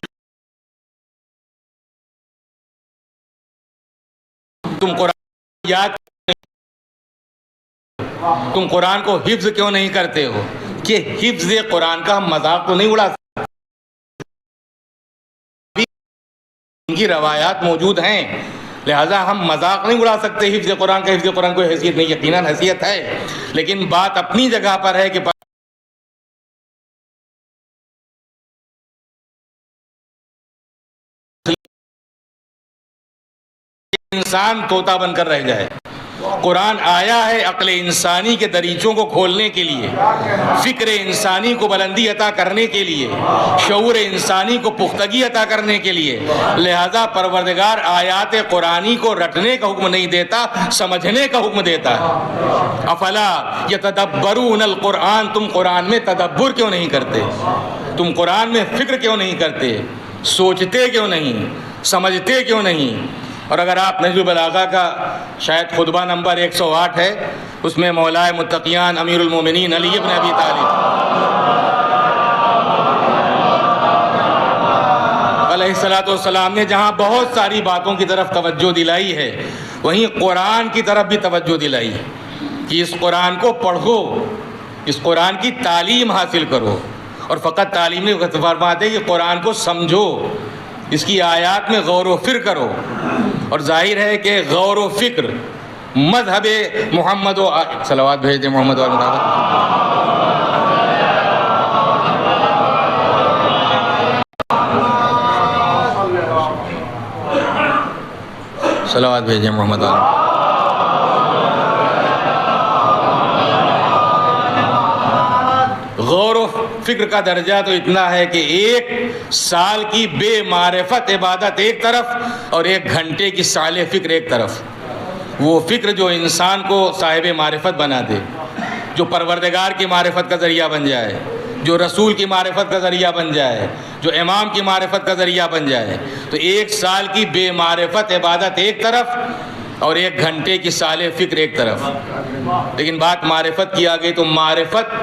تم قرآن یاد، تم قرآن کو حفظ کیوں نہیں کرتے ہو، کہ حفظ قرآن کا ہم مذاق تو نہیں اڑا سکتے، ان کی روایات موجود ہیں، لہٰذا ہم مذاق نہیں اڑا سکتے حفظ قرآن کا۔ حفظ قرآن کوئی حیثیت نہیں، یقیناً حیثیت ہے، لیکن بات اپنی جگہ پر ہے کہ انسان طوطا بن کر رہ جائے۔ قرآن آیا ہے عقل انسانی کے دریچوں کو کھولنے کے لیے، فکر انسانی کو بلندی عطا کرنے کے لیے، شعور انسانی کو پختگی عطا کرنے کے لیے، لہذا پروردگار آیات قرآنی کو رٹنے کا حکم نہیں دیتا، سمجھنے کا حکم دیتا ہے۔ افلا یتدبرون القرآن، تم قرآن میں تدبر کیوں نہیں کرتے؟ تم قرآن میں فکر کیوں نہیں کرتے؟ سوچتے کیوں نہیں؟ سمجھتے کیوں نہیں؟ اور اگر آپ نہج البلاغہ کا شاید خطبہ نمبر 108 ہے، اس میں مولائے متقیان امیر المومنین علی ابن ابی طالب علیہ الصلوۃ والسلام نے جہاں بہت ساری باتوں کی طرف توجہ دلائی ہے، وہیں قرآن کی طرف بھی توجہ دلائی کہ اس قرآن کو پڑھو، اس قرآن کی تعلیم حاصل کرو، اور فقط تعلیم نہیں فرماتے کہ قرآن کو سمجھو، اس کی آیات میں غور و فکر کرو. اور ظاہر ہے کہ غور و فکر مذہب محمد و صلوات بھیج دیں محمد و صلوات بھیجیں محمد و غور و فکر کا درجہ تو اتنا ہے کہ 1 سال کی بے معرفت عبادت ایک طرف اور 1 گھنٹے کی سال فکر ایک طرف. وہ فکر جو انسان کو صاحب معرفت بنا دے، جو پروردگار کی معرفت کا ذریعہ بن جائے، جو رسول کی معرفت کا ذریعہ بن جائے، جو امام کی معرفت کا ذریعہ بن جائے. تو 1 سال کی بے معرفت عبادت ایک طرف اور 1 گھنٹے کی سال فکر ایک طرف. لیکن بات معرفت کی آ گئی تو معرفت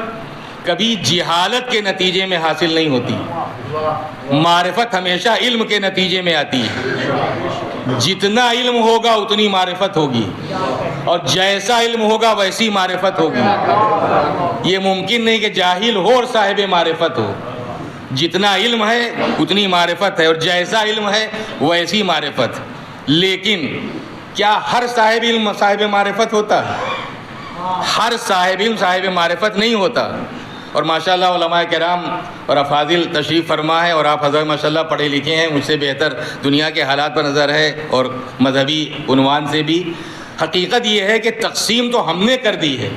کبھی جہالت کے نتیجے میں حاصل نہیں ہوتی. معرفت ہمیشہ علم کے نتیجے میں آتی ہے. جتنا علم ہوگا اتنی معرفت ہوگی، اور جیسا علم ہوگا ویسی معرفت ہوگی. یہ ممکن نہیں کہ جاہل ہو اور صاحب معرفت ہو. جتنا علم ہے اتنی معرفت ہے، اور جیسا علم ہے ویسی معرفت. لیکن کیا ہر صاحب علم صاحب معرفت ہوتا ہے؟ ہر صاحب علم صاحب معرفت نہیں ہوتا. اور ماشاءاللہ علماء کرام اور افاضل تشریف فرما ہے، اور آپ حضرت ماشاءاللہ پڑھے لکھے ہیں، مجھ سے بہتر دنیا کے حالات پر نظر ہے اور مذہبی عنوان سے بھی. حقیقت یہ ہے کہ تقسیم تو ہم نے کر دی ہے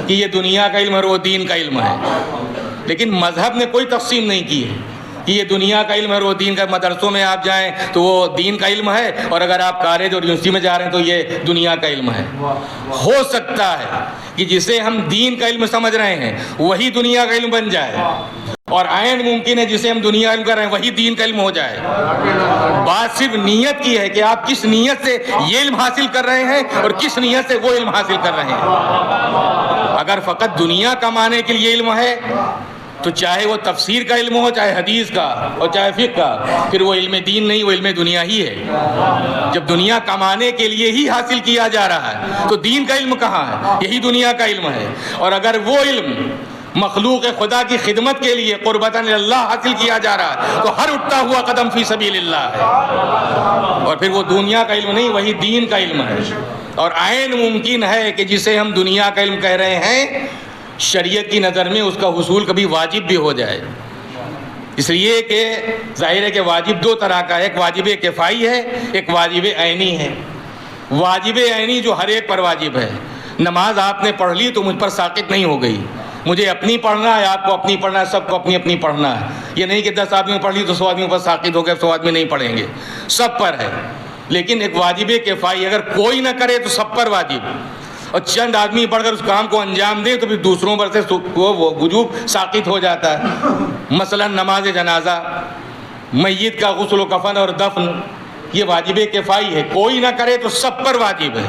کہ یہ دنیا کا علم اور وہ دین کا علم ہے، لیکن مذہب نے کوئی تقسیم نہیں کی ہے کہ یہ دنیا کا علم ہے اور وہ دین کا. مدرسوں میں آپ جائیں تو وہ دین کا علم ہے، اور اگر آپ کالج اور یونیورسٹی میں جا رہے ہیں تو یہ دنیا کا علم ہے. ہو سکتا ہے کہ جسے ہم دین کا علم سمجھ رہے ہیں وہی دنیا کا علم بن جائے، اور عین ممکن ہے جسے ہم دنیا علم کر رہے ہیں وہی دین کا علم ہو جائے. بات صرف نیت کی ہے کہ آپ کس نیت سے یہ علم حاصل کر رہے ہیں اور کس نیت سے وہ علم حاصل کر رہے ہیں. اگر فقط دنیا کمانے کے لیے علم ہے تو چاہے وہ تفسیر کا علم ہو، چاہے حدیث کا اور چاہے فقہ کا، پھر وہ علم دین نہیں، وہ علم دنیا ہی ہے. جب دنیا کمانے کے لیے ہی حاصل کیا جا رہا ہے تو دین کا علم کہاں ہے؟ یہی دنیا کا علم ہے. اور اگر وہ علم مخلوق خدا کی خدمت کے لیے قربتاً اللہ حاصل کیا جا رہا ہے تو ہر اٹھتا ہوا قدم فی سبیل اللہ ہے. اور پھر وہ دنیا کا علم نہیں، وہی دین کا علم ہے. اور عین ممکن ہے کہ جسے ہم دنیا کا علم کہہ رہے ہیں شریعت کی نظر میں اس کا حصول کبھی واجب بھی ہو جائے. اس لیے کہ ظاہر ہے کہ واجب 2 طرح کا ہے، ایک واجب کفائی ہے، ایک واجب عینی ہے. واجب عینی جو ہر ایک پر واجب ہے. نماز آپ نے پڑھ لی تو مجھ پر ساقط نہیں ہو گئی، مجھے اپنی پڑھنا ہے، آپ کو اپنی پڑھنا ہے، سب کو اپنی اپنی پڑھنا ہے. یہ نہیں کہ 10 آدمی پڑھ لی تو 100 آدمیوں پر ساقط ہو گئے، 100 آدمی نہیں پڑھیں گے، سب پر ہے. لیکن ایک واجب کفائی، اگر کوئی نہ کرے تو سب پر واجب، اور چند آدمی پڑھ کر اس کام کو انجام دے تو پھر دوسروں پر سے وہ وجوب ساقط ہو جاتا ہے. مثلا نماز جنازہ، میت کا غسل و کفن اور دفن، یہ واجب کفائی ہے، کوئی نہ کرے تو سب پر واجب ہے.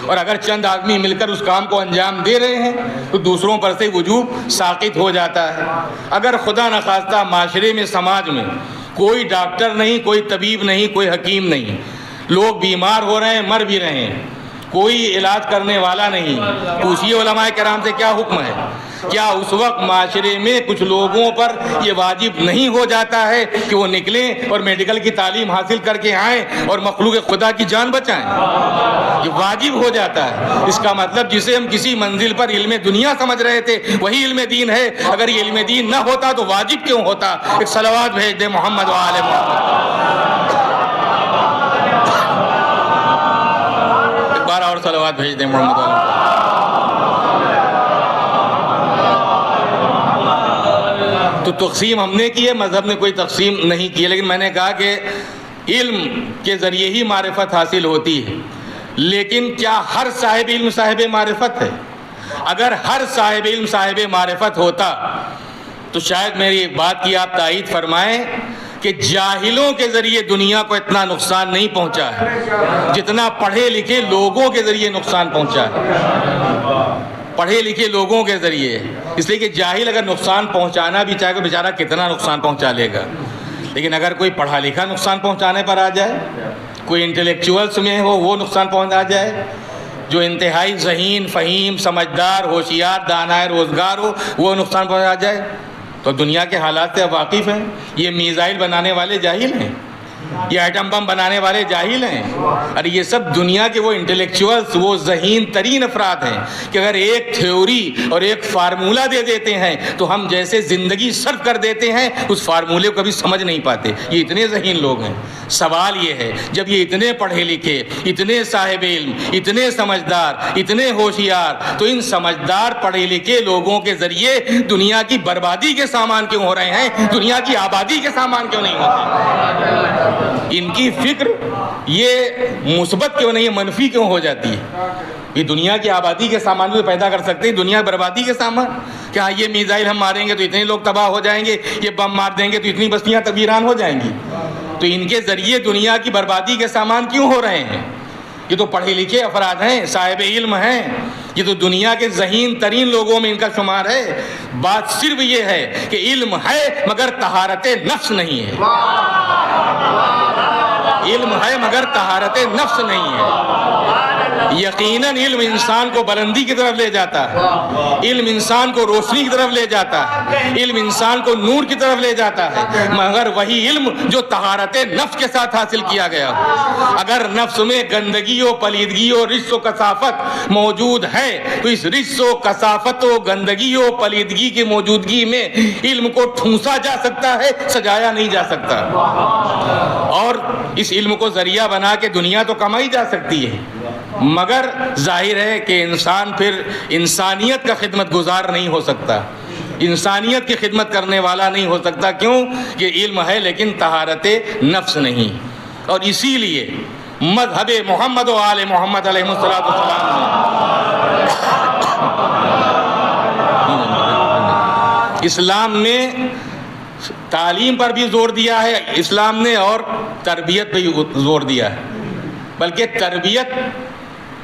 اور اگر چند آدمی مل کر اس کام کو انجام دے رہے ہیں تو دوسروں پر سے وجوب ساقط ہو جاتا ہے. اگر خدا نخواستہ معاشرے میں، سماج میں کوئی ڈاکٹر نہیں، کوئی طبیب نہیں، کوئی حکیم نہیں، لوگ بیمار ہو رہے ہیں، مر بھی رہے ہیں، کوئی علاج کرنے والا نہیں، پوچھیے علماء کرام سے کیا حکم ہے؟ کیا اس وقت معاشرے میں کچھ لوگوں پر یہ واجب نہیں ہو جاتا ہے کہ وہ نکلیں اور میڈیکل کی تعلیم حاصل کر کے آئیں اور مخلوق خدا کی جان بچائیں؟ یہ واجب ہو جاتا ہے. اس کا مطلب جسے ہم کسی منزل پر علم دنیا سمجھ رہے تھے وہی علم دین ہے. اگر یہ علم دین نہ ہوتا تو واجب کیوں ہوتا؟ ایک صلوات بھیج دے محمد و آل محمد. اور صلوات بھیج دیں محمد علیہ. تو تقسیم ہم نے کی ہے، مذہب نے کوئی تقسیم نہیں کی ہے. لیکن میں نے کہا کہ علم کے ذریعے ہی معرفت حاصل ہوتی ہے. لیکن کیا ہر صاحب علم صاحب معرفت ہے؟ اگر ہر صاحب علم صاحب معرفت ہوتا تو شاید میری بات کی آپ تائید فرمائیں کہ جاہلوں کے ذریعے دنیا کو اتنا نقصان نہیں پہنچا ہے جتنا پڑھے لکھے لوگوں کے ذریعے نقصان پہنچا ہے. پڑھے لکھے لوگوں کے ذریعے، اس لیے کہ جاہل اگر نقصان پہنچانا بھی چاہے تو بیچارہ کتنا نقصان پہنچا لے گا. لیکن اگر کوئی پڑھا لکھا نقصان پہنچانے پر آ جائے، کوئی انٹلیکچوئلس میں ہو وہ نقصان پہنچا جائے، جو انتہائی ذہین، فہیم، سمجھدار، ہوشیار، دانائے روزگار ہو وہ نقصان پہنچا جائے۔ تو دنیا کے حالات سے اب واقف ہیں۔ یہ میزائل بنانے والے جاہل ہیں، یہ ایٹم بم بنانے والے جاہل ہیں، اور یہ سب دنیا کے وہ انٹلیکچوئلس، وہ ذہین ترین افراد ہیں کہ اگر ایک تھیوری اور ایک فارمولہ دے دیتے ہیں تو ہم جیسے زندگی صرف کر دیتے ہیں، اس فارمولے کو کبھی سمجھ نہیں پاتے۔ یہ اتنے ذہین لوگ ہیں۔ سوال یہ ہے جب یہ اتنے پڑھے لکھے، اتنے صاحب علم، اتنے سمجھدار، اتنے ہوشیار، تو ان سمجھدار پڑھے لکھے لوگوں کے ذریعے دنیا کی بربادی کے سامان کیوں ہو رہے ہیں؟ دنیا کی آبادی کے سامان کیوں نہیں ہوتے؟ ان کی فکر یہ مثبت کیوں نہیں، منفی کیوں ہو جاتی ہے؟ یہ دنیا کی آبادی کے سامان بھی پیدا کر سکتے ہیں، دنیا بربادی کے سامان۔ کہ ہاں یہ میزائل ہم ماریں گے تو اتنے لوگ تباہ ہو جائیں گے، یہ بم مار دیں گے تو اتنی بستیاں ویران ہو جائیں گی۔ تو ان کے ذریعے دنیا کی بربادی کے سامان کیوں ہو رہے ہیں؟ یہ تو پڑھے لکھے افراد ہیں، صاحب علم ہیں، یہ تو دنیا کے ذہین ترین لوگوں میں ان کا شمار ہے۔ بات صرف یہ ہے کہ علم ہے مگر طہارت نفس نہیں ہے، علم ہے مگر طہارت نفس نہیں ہے۔ یقیناً علم انسان کو بلندی کی طرف لے جاتا ہے، علم انسان کو روشنی کی طرف لے جاتا ہے، علم انسان کو نور کی طرف لے جاتا ہے، مگر وہی علم جو طہارت نفس کے ساتھ حاصل کیا گیا ہو۔ اگر نفس میں گندگی و پلیدگی و رجس و کثافت موجود ہے تو اس رجس و کثافت و گندگی و پلیدگی کی موجودگی میں علم کو ٹھونسا جا سکتا ہے، سجایا نہیں جا سکتا۔ اور اس علم کو ذریعہ بنا کے دنیا تو کمائی جا سکتی ہے، مگر ظاہر ہے کہ انسان پھر انسانیت کا خدمت گزار نہیں ہو سکتا، انسانیت کی خدمت کرنے والا نہیں ہو سکتا۔ کیوں؟ کہ علم ہے لیکن طہارت نفس نہیں۔ اور اسی لیے مذہب محمد و آل محمد علیہ السلام اسلام نے تعلیم پر بھی زور دیا ہے، اسلام نے، اور تربیت پہ بھی زور دیا ہے۔ بلکہ تربیت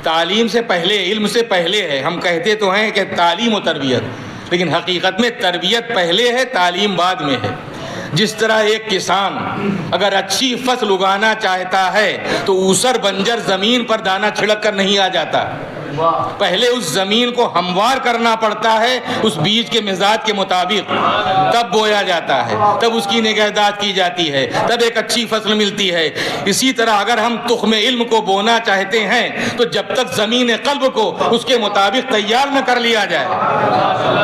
تعلیم سے پہلے، علم سے پہلے ہے۔ ہم کہتے تو ہیں کہ تعلیم و تربیت، لیکن حقیقت میں تربیت پہلے ہے، تعلیم بعد میں ہے۔ جس طرح ایک کسان اگر اچھی فصل اگانا چاہتا ہے تو اوسر بنجر زمین پر دانہ چھڑک کر نہیں آ جاتا، پہلے اس زمین کو ہموار کرنا پڑتا ہے اس بیج کے مزاج کے مطابق، تب بویا جاتا ہے، تب اس کی نگہداشت کی جاتی ہے، تب ایک اچھی فصل ملتی ہے۔ اسی طرح اگر ہم تخم علم کو بونا چاہتے ہیں تو جب تک زمین قلب کو اس کے مطابق تیار نہ کر لیا جائے،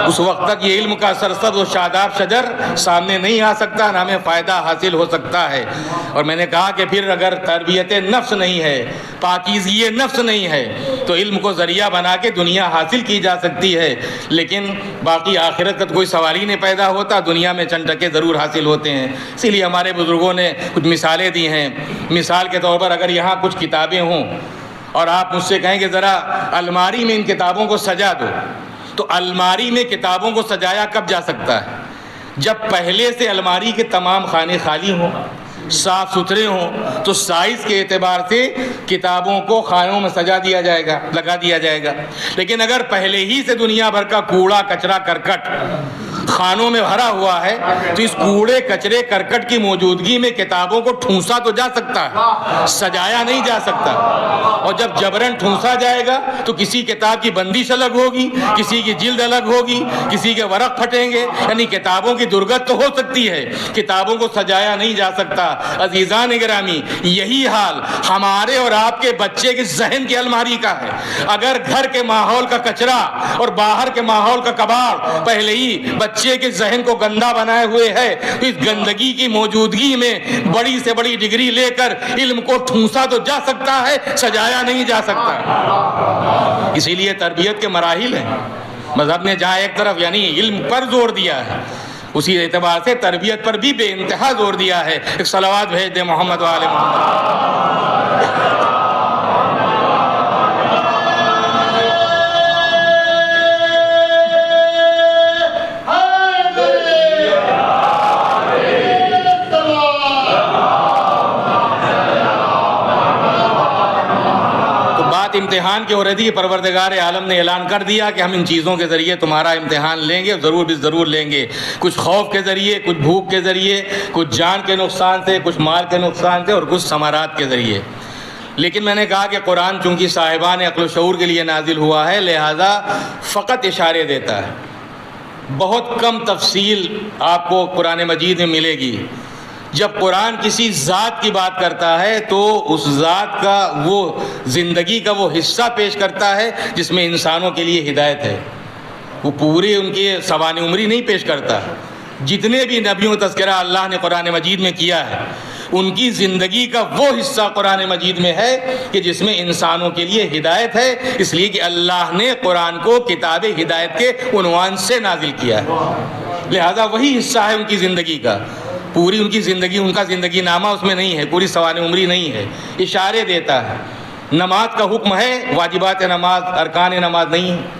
اس وقت تک یہ علم کا سرسبز و شاداب شجر سامنے نہیں آ سکتا، نہ ہمیں فائدہ حاصل ہو سکتا ہے۔ اور میں نے کہا کہ پھر اگر تربیت نفس نہیں ہے، پاکیزگی نفس نہیں ہے، تو علم کو ذریعہ بنا کے دنیا حاصل کی جا سکتی ہے، لیکن باقی آخرت کا کوئی سوال ہی نہیں پیدا ہوتا، دنیا میں چند ٹکے ضرور حاصل ہوتے ہیں۔ اسی لیے ہمارے بزرگوں نے کچھ مثالیں دی ہیں۔ مثال کے طور پر اگر یہاں کچھ کتابیں ہوں اور آپ مجھ سے کہیں کہ ذرا الماری میں ان کتابوں کو سجا دو، تو الماری میں کتابوں کو سجایا کب جا سکتا ہے؟ جب پہلے سے الماری کے تمام خانے خالی ہوں، صاف ستھرے ہوں، تو سائز کے اعتبار سے کتابوں کو خانوں میں سجا دیا جائے گا، لگا دیا جائے گا۔ لیکن اگر پہلے ہی سے دنیا بھر کا کوڑا کچرا کرکٹ خانوں میں بھرا ہوا ہے تو اس کوڑے کچرے کرکٹ کی موجودگی میں کتابوں کو ٹھونسا تو جا سکتا ہے، سجایا نہیں جا سکتا۔ اور جب جبرن ٹھونسا جائے گا تو کسی کتاب کی بندش الگ ہوگی، کسی کی جلد الگ ہوگی، کسی کے ورق پھٹیں گے، یعنی کتابوں کی درگت تو ہو سکتی ہے، کتابوں کو سجایا نہیں جا سکتا۔ عزیزان گرامی، یہی حال ہمارے اور آپ کے بچے کے ذہن کی الماری کا ہے۔ اگر گھر کے ماحول کا کچرا اور باہر کے ماحول کا کباڑ پہلے ہی بچے کے ذہن کو گندا بنائے ہوئے ہے تو اس گندگی کی موجودگی میں بڑی سے بڑی ڈگری لے کر علم کو ٹھونسا تو جا سکتا ہے، سجایا نہیں جا سکتا۔ اسی لیے تربیت کے مراحل ہیں۔ مذہب نے جہاں ایک طرف یعنی علم پر زور دیا ہے، اسی اعتبار سے تربیت پر بھی بے انتہا زور دیا ہے۔ ایک صلوات بھیج دے محمد و آل محمد۔ امتحان کی ہو رہی تھی، پروردگار عالم نے اعلان کر دیا کہ ہم ان چیزوں کے ذریعے تمہارا امتحان لیں گے، ضرور بھی ضرور لیں گے۔ کچھ خوف کے ذریعے، کچھ بھوک کے ذریعے، کچھ جان کے نقصان سے، کچھ مال کے نقصان سے، اور کچھ ثمرات کے ذریعے۔ لیکن میں نے کہا کہ قرآن چونکہ صاحبان عقل و شعور کے لیے نازل ہوا ہے، لہذا فقط اشارے دیتا ہے، بہت کم تفصیل آپ کو قرآن مجید میں ملے گی۔ جب قرآن کسی ذات کی بات کرتا ہے تو اس ذات کا وہ زندگی کا وہ حصہ پیش کرتا ہے جس میں انسانوں کے لیے ہدایت ہے، وہ پورے ان کے سوانح عمری نہیں پیش کرتا۔ جتنے بھی نبیوں کا تذکرہ اللہ نے قرآن مجید میں کیا ہے، ان کی زندگی کا وہ حصہ قرآن مجید میں ہے کہ جس میں انسانوں کے لیے ہدایت ہے، اس لیے کہ اللہ نے قرآن کو کتاب ہدایت کے عنوان سے نازل کیا ہے، لہذا وہی حصہ ہے ان کی زندگی کا۔ پوری ان کی زندگی، ان کا زندگی نامہ اس میں نہیں ہے، پوری سوانح عمری نہیں ہے، اشارے دیتا ہے۔ نماز کا حکم ہے، واجبات نماز، ارکان نماز نہیں ہے۔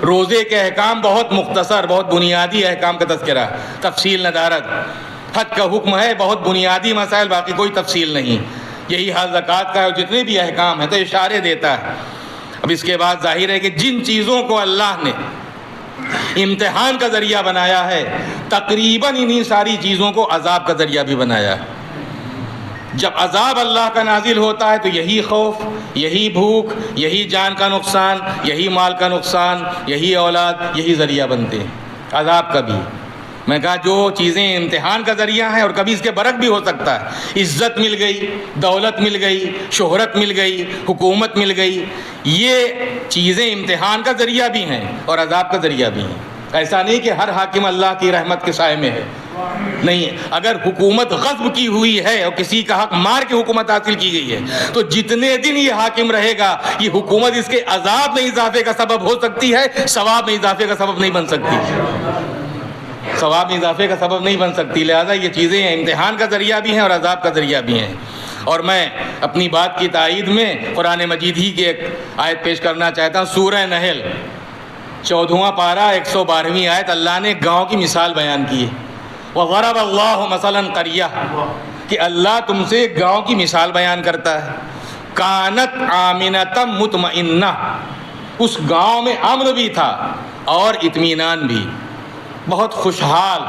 روزے کے احکام بہت مختصر، بہت بنیادی احکام کا تذکرہ، تفصیل ندارت۔ حج کا حکم ہے، بہت بنیادی مسائل، باقی کوئی تفصیل نہیں۔ یہی حال زکوٰۃ کا ہے، اور جتنے بھی احکام ہیں تو اشارے دیتا ہے۔ اب اس کے بعد ظاہر ہے کہ جن چیزوں کو اللہ نے امتحان کا ذریعہ بنایا ہے، تقریباً انہی ساری چیزوں کو عذاب کا ذریعہ بھی بنایا ہے۔ جب عذاب اللہ کا نازل ہوتا ہے تو یہی خوف، یہی بھوک، یہی جان کا نقصان، یہی مال کا نقصان، یہی اولاد، یہی ذریعہ بنتے ہیں عذاب کا بھی۔ میں کہا جو چیزیں امتحان کا ذریعہ ہیں، اور کبھی اس کے برعکس بھی ہو سکتا ہے، عزت مل گئی، دولت مل گئی، شہرت مل گئی، حکومت مل گئی، یہ چیزیں امتحان کا ذریعہ بھی ہیں اور عذاب کا ذریعہ بھی ہیں۔ ایسا نہیں کہ ہر حاکم اللہ کی رحمت کے سائے میں ہے، نہیں۔ اگر حکومت غصب کی ہوئی ہے اور کسی کا حق مار کے حکومت حاصل کی گئی ہے تو جتنے دن یہ حاکم رہے گا یہ حکومت اس کے عذاب میں اضافے کا سبب ہو سکتی ہے، ثواب میں اضافے کا سبب نہیں بن سکتی، ثواب میں اضافے کا سبب نہیں بن سکتی۔ لہذا یہ چیزیں امتحان کا ذریعہ بھی ہیں اور عذاب کا ذریعہ بھی ہیں۔ اور میں اپنی بات کی تائید میں قرآن مجید ہی کی ایک آیت پیش کرنا چاہتا ہوں، سورہ نحل 14واں پارہ 112ویں آیت۔ اللہ نے گاؤں کی مثال بیان کی ہے، وَضَرَبَ اللَّهُ مَثَلًا قَرْيَةً، کہ اللہ تم سے گاؤں کی مثال بیان کرتا ہے۔ کانت آمنۃ مطمئنہ، اس گاؤں میں امن بھی تھا اور اطمینان بھی، بہت خوشحال،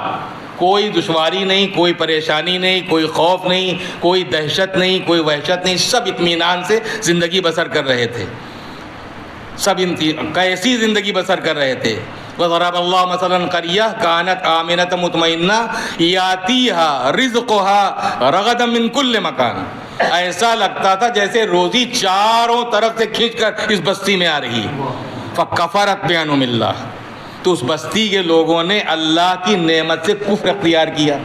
کوئی دشواری نہیں، کوئی پریشانی نہیں، کوئی خوف نہیں، کوئی دہشت نہیں، کوئی وحشت نہیں، سب اطمینان سے زندگی بسر کر رہے تھے، سب کیسی زندگی بسر کر رہے تھے۔ وَضَرَبَ اللَّهُ مَثَلًا قَرْيَةً كَانَتْ آمِنَةً مُطْمَئِنَّةً يَأْتِيهَا رِزْقُهَا رَغَدًا مِنْ كُلِّ مَكَانٍ، ایسا لگتا تھا جیسے روزی چاروں طرف سے کھینچ کر اس بستی میں آ رہی۔ فَكَفَرَتْ بِأَنْعُمِ اللَّهِ، تو اس بستی کے لوگوں نے اللہ کی نعمت سے کفر اختیار کیا۔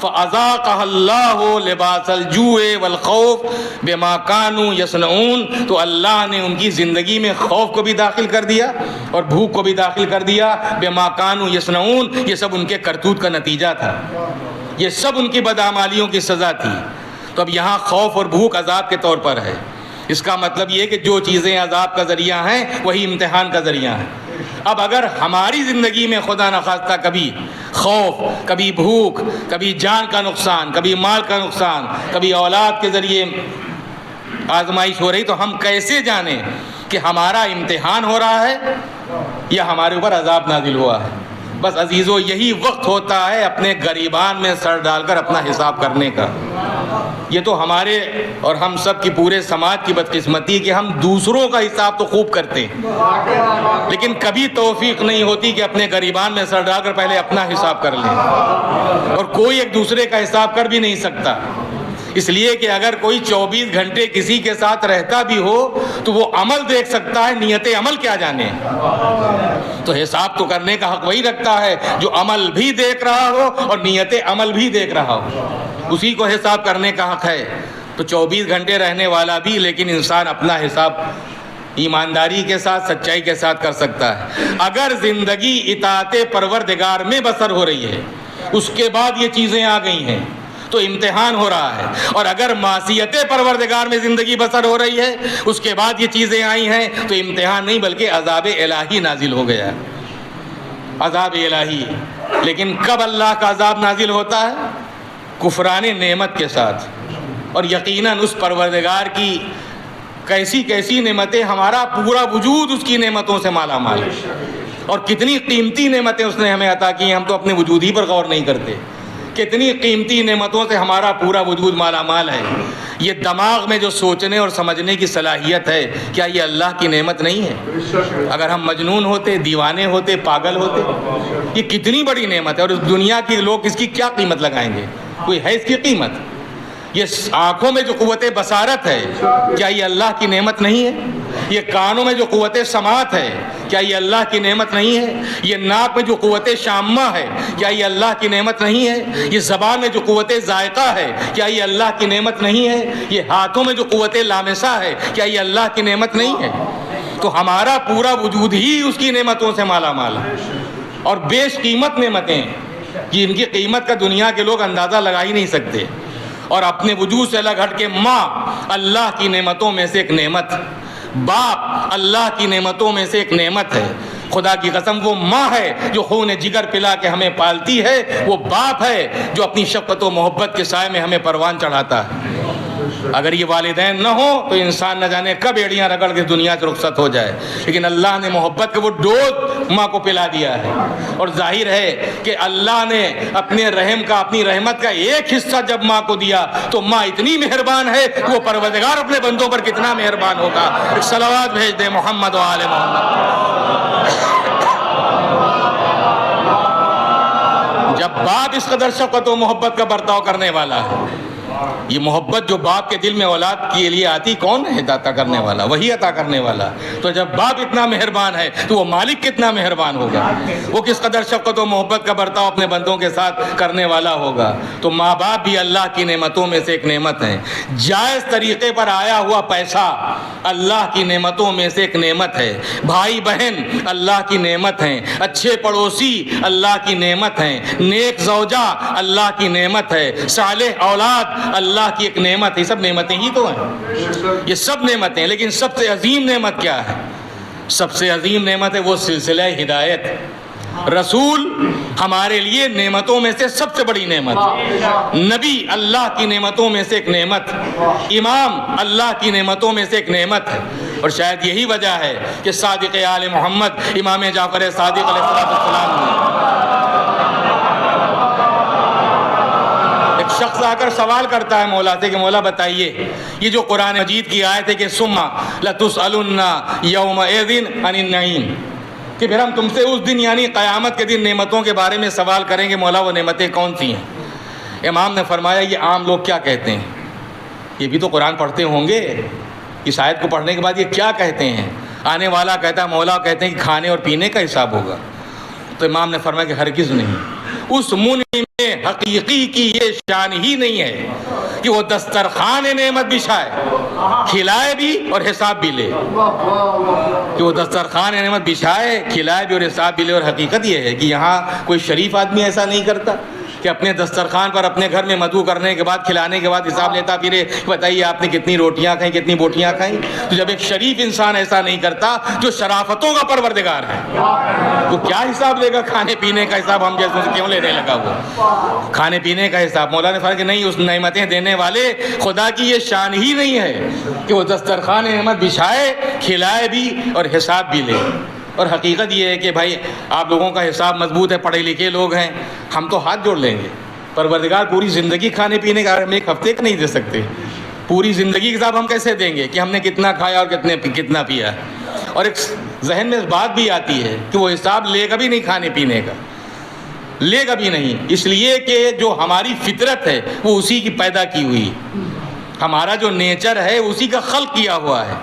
فَأَذَاقَهَا اللَّهُ لِبَاسَ الْجُوعِ وَالْخَوْفِ بِمَا كَانُوا يَصْنَعُونَ، تو اللہ نے ان کی زندگی میں خوف کو بھی داخل کر دیا اور بھوک کو بھی داخل کر دیا۔ بِمَا كَانُوا يَصْنَعُونَ، یہ سب ان کے کرتوت کا نتیجہ تھا، یہ سب ان کی بدعمالیوں کی سزا تھی۔ تو اب یہاں خوف اور بھوک عذاب کے طور پر ہے۔ اس کا مطلب یہ ہے کہ جو چیزیں عذاب کا ذریعہ ہیں وہی امتحان کا ذریعہ ہیں۔ اب اگر ہماری زندگی میں خدا نخواستہ کبھی خوف، کبھی بھوک، کبھی جان کا نقصان، کبھی مال کا نقصان، کبھی اولاد کے ذریعے آزمائش ہو رہی، تو ہم کیسے جانیں کہ ہمارا امتحان ہو رہا ہے یا ہمارے اوپر عذاب نازل ہوا ہے؟ بس عزیزو، یہی وقت ہوتا ہے اپنے گریبان میں سر ڈال کر اپنا حساب کرنے کا۔ یہ تو ہمارے اور ہم سب کی پورے سماج کی بدقسمتی کہ ہم دوسروں کا حساب تو خوب کرتے ہیں لیکن کبھی توفیق نہیں ہوتی کہ اپنے گریبان میں سر ڈال کر پہلے اپنا حساب کر لیں، اور کوئی ایک دوسرے کا حساب کر بھی نہیں سکتا، اس لیے کہ اگر کوئی 24 گھنٹے کسی کے ساتھ رہتا بھی ہو تو وہ عمل دیکھ سکتا ہے، نیت عمل کیا جانے۔ تو حساب تو کرنے کا حق وہی رکھتا ہے جو عمل بھی دیکھ رہا ہو اور نیت عمل بھی دیکھ رہا ہو، اسی کو حساب کرنے کا حق ہے۔ تو 24 گھنٹے رہنے والا بھی، لیکن انسان اپنا حساب ایمانداری کے ساتھ، سچائی کے ساتھ کر سکتا ہے۔ اگر زندگی اطاعت پروردگار میں بسر ہو رہی ہے، اس کے بعد یہ چیزیں آ گئی ہیں تو امتحان ہو رہا ہے، اور اگر معصیت پروردگار میں زندگی بسر ہو رہی ہے، اس کے بعد یہ چیزیں آئی ہیں تو امتحان نہیں بلکہ عذاب الہی نازل ہو گیا، عذاب الہی۔ لیکن کب اللہ کا عذاب نازل ہوتا ہے؟ کفران نعمت کے ساتھ، اور یقیناً اس پروردگار کی کیسی کیسی نعمتیں، ہمارا پورا وجود اس کی نعمتوں سے مالا مال ہے، اور کتنی قیمتی نعمتیں اس نے ہمیں عطا کی ہیں، ہم تو اپنے وجود ہی پر غور نہیں کرتے۔ کتنی قیمتی نعمتوں سے ہمارا پورا وجود مالا مال ہے۔ یہ دماغ میں جو سوچنے اور سمجھنے کی صلاحیت ہے، کیا یہ اللہ کی نعمت نہیں ہے؟ اگر ہم مجنون ہوتے، دیوانے ہوتے، پاگل ہوتے، یہ کتنی بڑی نعمت ہے، اور اس دنیا کے لوگ اس کی کیا قیمت لگائیں گے؟ کوئی ہے اس کی قیمت؟ یہ آنکھوں میں جو قوت بصارت ہے، کیا یہ اللہ کی نعمت نہیں ہے؟ یہ کانوں میں جو قوت سماعت ہے، کیا یہ اللہ کی نعمت نہیں ہے؟ یہ ناک میں جو قوت شامہ ہے، کیا یہ اللہ کی نعمت نہیں ہے؟ یہ زبان میں جو قوت ذائقہ ہے، کیا یہ اللہ کی نعمت نہیں ہے؟ یہ ہاتھوں میں جو قوت لامسہ ہے، کیا یہ اللہ کی نعمت نہیں ہے؟ تو ہمارا پورا وجود ہی اس کی نعمتوں سے مالا مال ہے، اور بیش قیمت نعمتیں جن کی قیمت کا دنیا کے لوگ اندازہ لگا ہی نہیں سکتے. اور اپنے وجود سے الگ ہٹ کے ماں اللہ کی نعمتوں میں سے ایک نعمت، باپ اللہ کی نعمتوں میں سے ایک نعمت ہے. خدا کی قسم وہ ماں ہے جو خون جگر پلا کے ہمیں پالتی ہے، وہ باپ ہے جو اپنی شفقت و محبت کے سائے میں ہمیں پروان چڑھاتا ہے. اگر یہ والدین نہ ہوں تو انسان نہ جانے کب ایڑیاں رگڑ کے دنیا سے رخصت ہو جائے، لیکن اللہ نے محبت کا وہ ڈوز ماں کو پلا دیا ہے. اور ظاہر ہے کہ اللہ نے اپنے رحم کا، اپنی رحمت کا ایک حصہ جب ماں کو دیا تو ماں اتنی مہربان ہے کہ وہ پروردگار اپنے بندوں پر کتنا مہربان ہوگا. ایک صلوات بھیج دے محمد و آل محمد. جب باپ اس قدر شفقت و محبت کا برتاؤ کرنے والا ہے، یہ محبت جو باپ کے دل میں اولاد کے لیے آتی، کون ہے عطا کرنے والا؟ وہی عطا کرنے والا. تو جب باپ اتنا مہربان ہے تو وہ مالک کتنا مہربان ہوگا، وہ کس قدر شفقت و محبت کا برتاؤ اپنے بندوں کے ساتھ کرنے والا ہوگا. تو ماں باپ بھی اللہ کی نعمتوں میں سے ایک نعمت ہیں. جائز طریقے پر آیا ہوا پیسہ اللہ کی نعمتوں میں سے ایک نعمت ہے. بھائی بہن اللہ کی نعمت ہیں. اچھے پڑوسی اللہ کی نعمت ہیں. نیک زوجہ اللہ کی نعمت ہے. صالح اولاد اللہ کی ایک نعمت ہے. یہ سب نعمتیں ہی تو ہیں، یہ سب نعمتیں. لیکن سب سے عظیم نعمت کیا ہے؟ سب سے عظیم نعمت ہے وہ سلسلہ ہدایت. رسول ہمارے لیے نعمتوں میں سے سب سے بڑی نعمت، نبی اللہ کی نعمتوں میں سے ایک نعمت، امام اللہ کی نعمتوں میں سے ایک نعمت ہے. اور شاید یہی وجہ ہے کہ صادق آل محمد امام جعفر صادق علیہ السلام نے ایک شخص آ کر سوال کرتا ہے مولا سے کہ مولا بتائیے، یہ جو قرآن مجید کی آیت ہے کہ ثم لتسألن یومئذ عن النعیم، کہ پھر ہم تم سے اس دن یعنی قیامت کے دن نعمتوں کے بارے میں سوال کریں گے، مولا وہ نعمتیں کون سی ہیں؟ امام نے فرمایا یہ عام لوگ کیا کہتے ہیں، یہ بھی تو قرآن پڑھتے ہوں گے، اس آیت کو پڑھنے کے بعد یہ کیا کہتے ہیں؟ آنے والا کہتا ہے مولا کہتے ہیں کہ کھانے اور پینے کا حساب ہوگا. تو امام نے فرمایا کہ ہرگز نہیں. اس منعم حقیقی کی یہ شان ہی نہیں ہے کہ وہ دسترخوان نعمت بچھائے، کھلائے بھی اور حساب بھی لے، کہ وہ دسترخوان نعمت بچھائے، کھلائے بھی اور حساب بھی لے. اور حقیقت یہ ہے کہ یہاں کوئی شریف آدمی ایسا نہیں کرتا کہ اپنے دسترخوان پر اپنے گھر میں مدعو کرنے کے بعد، کھلانے کے بعد حساب لیتا پھرے، بتائیے آپ نے کتنی روٹیاں کھائیں، کتنی بوٹیاں کھائیں. تو جب ایک شریف انسان ایسا نہیں کرتا جو شرافتوں کا پروردگار ہے، تو کیا حساب لے گا؟ کھانے پینے کا حساب ہم جیسے کیوں لینے لگا وہ کھانے پینے کا حساب؟ مولا نے فرمایا کہ نہیں، اس نعمتیں دینے والے خدا کی یہ شان ہی نہیں ہے کہ وہ دسترخوان نعمت بچھائے، کھلائے بھی اور حساب بھی لے. اور حقیقت یہ ہے کہ بھائی آپ لوگوں کا حساب مضبوط ہے، پڑھے لکھے لوگ ہیں، ہم تو ہاتھ جوڑ لیں گے. پروردگار پوری زندگی کھانے پینے کا ہم ایک ہفتے کا نہیں دے سکتے. پوری زندگی کا حساب ہم کیسے دیں گے کہ ہم نے کتنا کھایا اور کتنا پیا؟ اور ایک ذہن میں اس بات بھی آتی ہے کہ وہ حساب لے گا بھی نہیں، کھانے پینے کا لے گا بھی نہیں، اس لیے کہ جو ہماری فطرت ہے وہ اسی کی پیدا کی ہوئی، ہمارا جو نیچر ہے اسی کا خلق کیا ہوا ہے.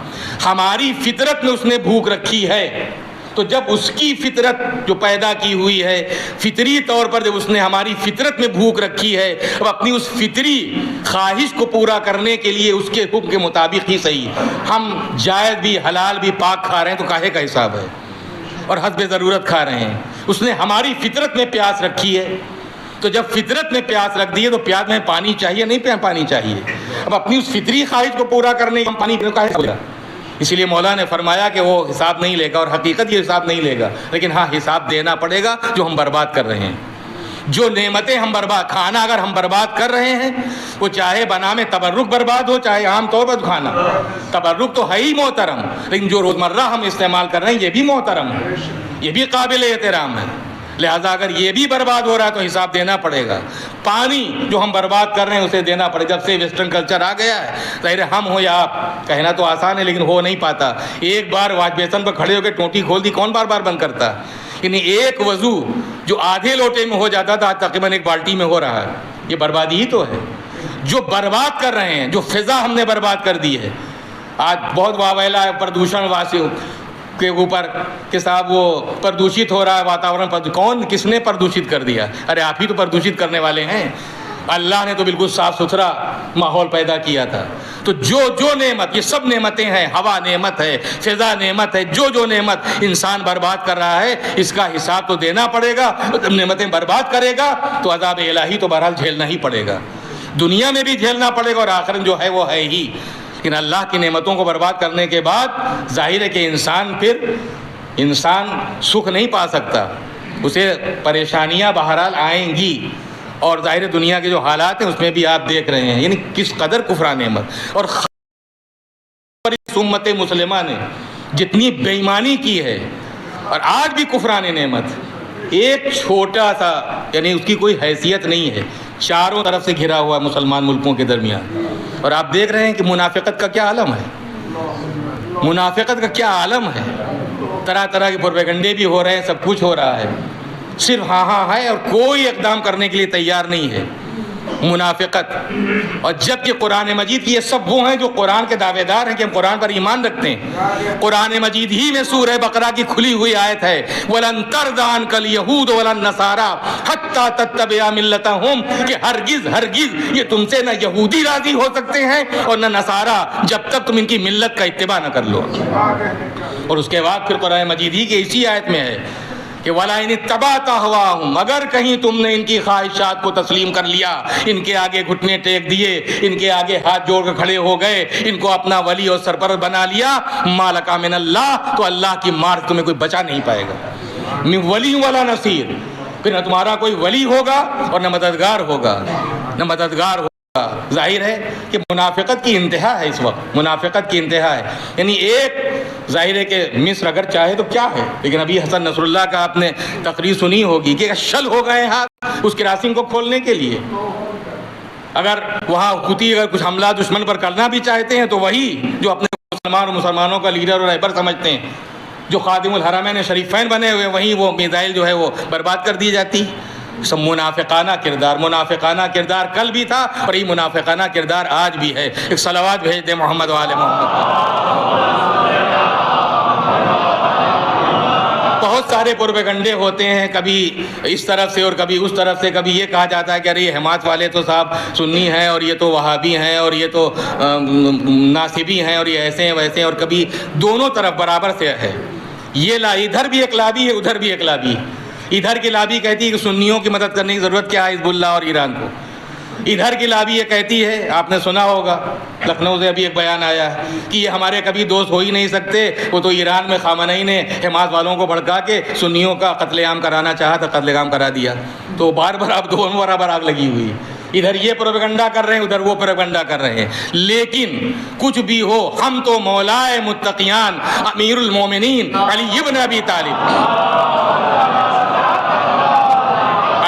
ہماری فطرت میں اس نے بھوک رکھی ہے، تو جب اس کی فطرت جو پیدا کی ہوئی ہے، فطری طور پر جب اس نے ہماری فطرت میں بھوک رکھی ہے، اب اپنی اس فطری خواہش کو پورا کرنے کے لیے اس کے حکم کے مطابق ہی صحیح ہم جائز بھی حلال بھی پاک کھا رہے ہیں تو کاہے کا حساب ہے؟ اور حسب ضرورت کھا رہے ہیں. اس نے ہماری فطرت میں پیاس رکھی ہے، تو جب فطرت میں پیاس رکھ دی ہے تو پیاس میں پانی چاہیے نہیں پانی چاہیے. اب اپنی اس فطری خواہش کو پورا کرنے کے پانی کا حساب ہوگا. اسی لیے مولا نے فرمایا کہ وہ حساب نہیں لے گا، اور حقیقت یہ حساب نہیں لے گا، لیکن ہاں حساب دینا پڑے گا جو ہم برباد کر رہے ہیں. جو نعمتیں ہم کھانا اگر ہم برباد کر رہے ہیں، وہ چاہے بنام تبرک برباد ہو، چاہے عام طور پر کھانا. تبرک تو ہے ہی محترم، لیکن جو روزمرہ ہم استعمال کر رہے ہیں یہ بھی محترم ہے، یہ بھی قابل احترام ہے. لہٰذا اگر یہ بھی برباد ہو رہا ہے تو حساب دینا پڑے گا. پانی جو ہم برباد کر رہے ہیں اسے دینا پڑے گا. جب سے ویسٹرن کلچر آ گیا ہے، ظاہر ہم ہو یا آپ، کہنا تو آسان ہے لیکن ہو نہیں پاتا. ایک بار واش بیسن پر کھڑے ہو کے ٹوٹی کھول دی، کون بار بار بند کرتا؟ یعنی ایک وضو جو آدھے لوٹے میں ہو جاتا تھا آج تقریباً ایک بالٹی میں ہو رہا ہے. یہ بربادی ہی تو ہے جو برباد کر رہے ہیں. جو فضا ہم نے برباد کر دی ہے. آج بہت واویلا ہے پردوشن واسیوں کے اوپر کہ صاحب وہ پردوشت ہو رہا ہے واتاورن. کون کس نے پردوشت کر دیا؟ ارے آپ ہی تو پردوشت کرنے والے ہیں. اللہ نے تو بالکل صاف ستھرا ماحول پیدا کیا تھا. تو جو نعمت، یہ سب نعمتیں ہیں، ہوا نعمت ہے، فضا نعمت ہے، جو نعمت انسان برباد کر رہا ہے اس کا حساب تو دینا پڑے گا. جب نعمتیں برباد کرے گا تو عذاب الہی تو بہرحال جھیلنا ہی پڑے گا. دنیا میں بھی جھیلنا پڑے گا اور آخرت جو ہے وہ ہے ہی. لیکن اللہ کی نعمتوں کو برباد کرنے کے بعد ظاہر ہے کہ انسان سکھ نہیں پا سکتا. اسے پریشانیاں بہرحال آئیں گی. اور ظاہر دنیا کے جو حالات ہیں اس میں بھی آپ دیکھ رہے ہیں یعنی کس قدر کفر نعمت. اور اس امت مسلمہ نے جتنی بے ایمانی کی ہے اور آج بھی کفران نعمت، ایک چھوٹا سا یعنی اس کی کوئی حیثیت نہیں ہے. چاروں طرف سے گھرا ہوا ہے مسلمان ملکوں کے درمیان. اور آپ دیکھ رہے ہیں کہ منافقت کا کیا عالم ہے. منافقت کا کیا عالم ہے. طرح طرح کے پروپیگنڈے بھی ہو رہے ہیں، سب کچھ ہو رہا ہے. صرف ہاں ہے اور کوئی اقدام کرنے کے لیے تیار نہیں ہے. منافقت. اور جبکہ قرآن مجید کی یہ سب وہ ہیں جو قرآن کے دعوے دار ہیں کہ ہم قرآن پر ایمان رکھتے ہیں. قرآن مجید ہی میں سورہ بقرہ کی کھلی ہوئی آیت ہے وَلَن تَرْضَ عَنْكَ الْيَهُودُ وَلَا النَّصَارَىٰ حَتَّىٰ تَتَّبِعَ مِلَّتَهُمْ کہ ہرگز یہ تم سے نہ یہودی راضی ہو سکتے ہیں اور نہ نصارہ جب تک تم ان کی ملت کا اتباع نہ کر لو. اور اس کے بعد پھر قرآن مجید ہی کی اسی آیت میں ہے کہ وَلَا إِنِ اتَّبَعْتَ أَهْوَاءَهُمْ اگر کہیں تم نے ان کی خواہشات کو تسلیم کر لیا، ان کے آگے گھٹنے ٹیک دیے، ان کے آگے ہاتھ جوڑ کر کھڑے ہو گئے، ان کو اپنا ولی اور سرپرست بنا لیا، مَا لَكَ مِنَ اللَّهِ تو اللہ کی مار تمہیں کوئی بچا نہیں پائے گا. مِن ولی ولا نصیر. پھر نہ تمہارا کوئی ولی ہوگا اور نہ مددگار ہوگا. ظاہر ہے کہ منافقت کی انتہا ہے اس وقت. منافقت کی انتہا ہے. یعنی ایک ظاہر ہے کہ مصر اگر چاہے تو کیا ہے، لیکن ابھی حسن نصر اللہ کا آپ نے تقریر سنی ہوگی کہ شل ہو گئے ہاتھ اس کراسنگ کو کھولنے کے لیے. اگر وہاں حوثی اگر کچھ حملہ دشمن پر کرنا بھی چاہتے ہیں تو وہی جو اپنے مسلمانوں کا لیڈر اور رہبر سمجھتے ہیں، جو خادم الحرمین شریفین بنے ہوئے، وہیں وہ میزائل جو ہے وہ برباد کر دی جاتی. سب منافقانہ کردار کل بھی تھا اور یہ منافقانہ کردار آج بھی ہے. ایک صلوات بھیج دیں محمد و آل محمد. بہت سارے پروپیگنڈے ہوتے ہیں، کبھی اس طرف سے اور کبھی اس طرف سے. کبھی یہ کہا جاتا ہے کہ ارے یہ حماس والے تو صاحب سنی ہیں اور یہ تو وہابی ہیں اور یہ تو ناصبی ہیں اور یہ ایسے ہیں ویسے ہیں. اور کبھی دونوں طرف برابر سے ہے. یہ ادھر بھی ایک لابی ہے ادھر بھی ایک لابی. ادھر کی لابی کہتی ہے کہ سنیوں کی مدد کرنے کی ضرورت کیا ہے حزب اللہ اور ایران کو. ادھر کی لابی یہ کہتی ہے، آپ نے سنا ہوگا لکھنؤ سے ابھی ایک بیان آیا ہے کہ یہ ہمارے کبھی دوست ہو ہی نہیں سکتے، وہ تو ایران میں خامنئی نے حماس والوں کو بھڑکا کے سنیوں کا قتل عام کرانا چاہا تھا، قتل عام کرا دیا. تو بار بار اب دونوں برابر آگ لگی ہوئی. ادھر یہ پروپیگنڈا کر رہے ہیں ادھر وہ پروپیگنڈا کر رہے ہیں. لیکن کچھ بھی ہو ہم تو مولائے متقیان امیر المومنین علی ابن ابی طالب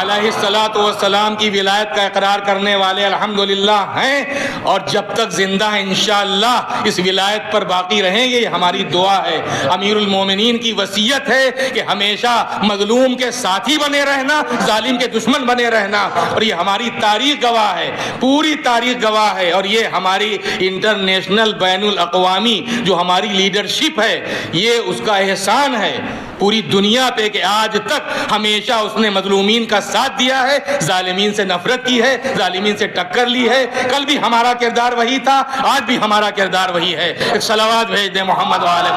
علیہ الصلاۃ والسلام کی ولایت کا اقرار کرنے والے الحمدللہ ہیں. اور جب تک زندہ ہیں انشاءاللہ اس ولایت پر باقی رہیں گے. یہ ہماری دعا ہے. امیر المومنین کی وصیت ہے کہ ہمیشہ مظلوم کے ساتھی بنے رہنا، ظالم کے دشمن بنے رہنا. اور یہ ہماری تاریخ گواہ ہے، پوری تاریخ گواہ ہے. اور یہ ہماری انٹرنیشنل بین الاقوامی جو ہماری لیڈرشپ ہے یہ اس کا احسان ہے پوری دنیا پہ کہ آج تک ہمیشہ اس نے مظلومین کا ساتھ دیا ہے، ظالمین سے نفرت کی ہے، ظالمین سے ٹکر لی ہے. کل بھی ہمارا کردار وہی تھا، آج بھی ہمارا کردار وہی ہے. ایک صلوات بھیج دیں محمد والے.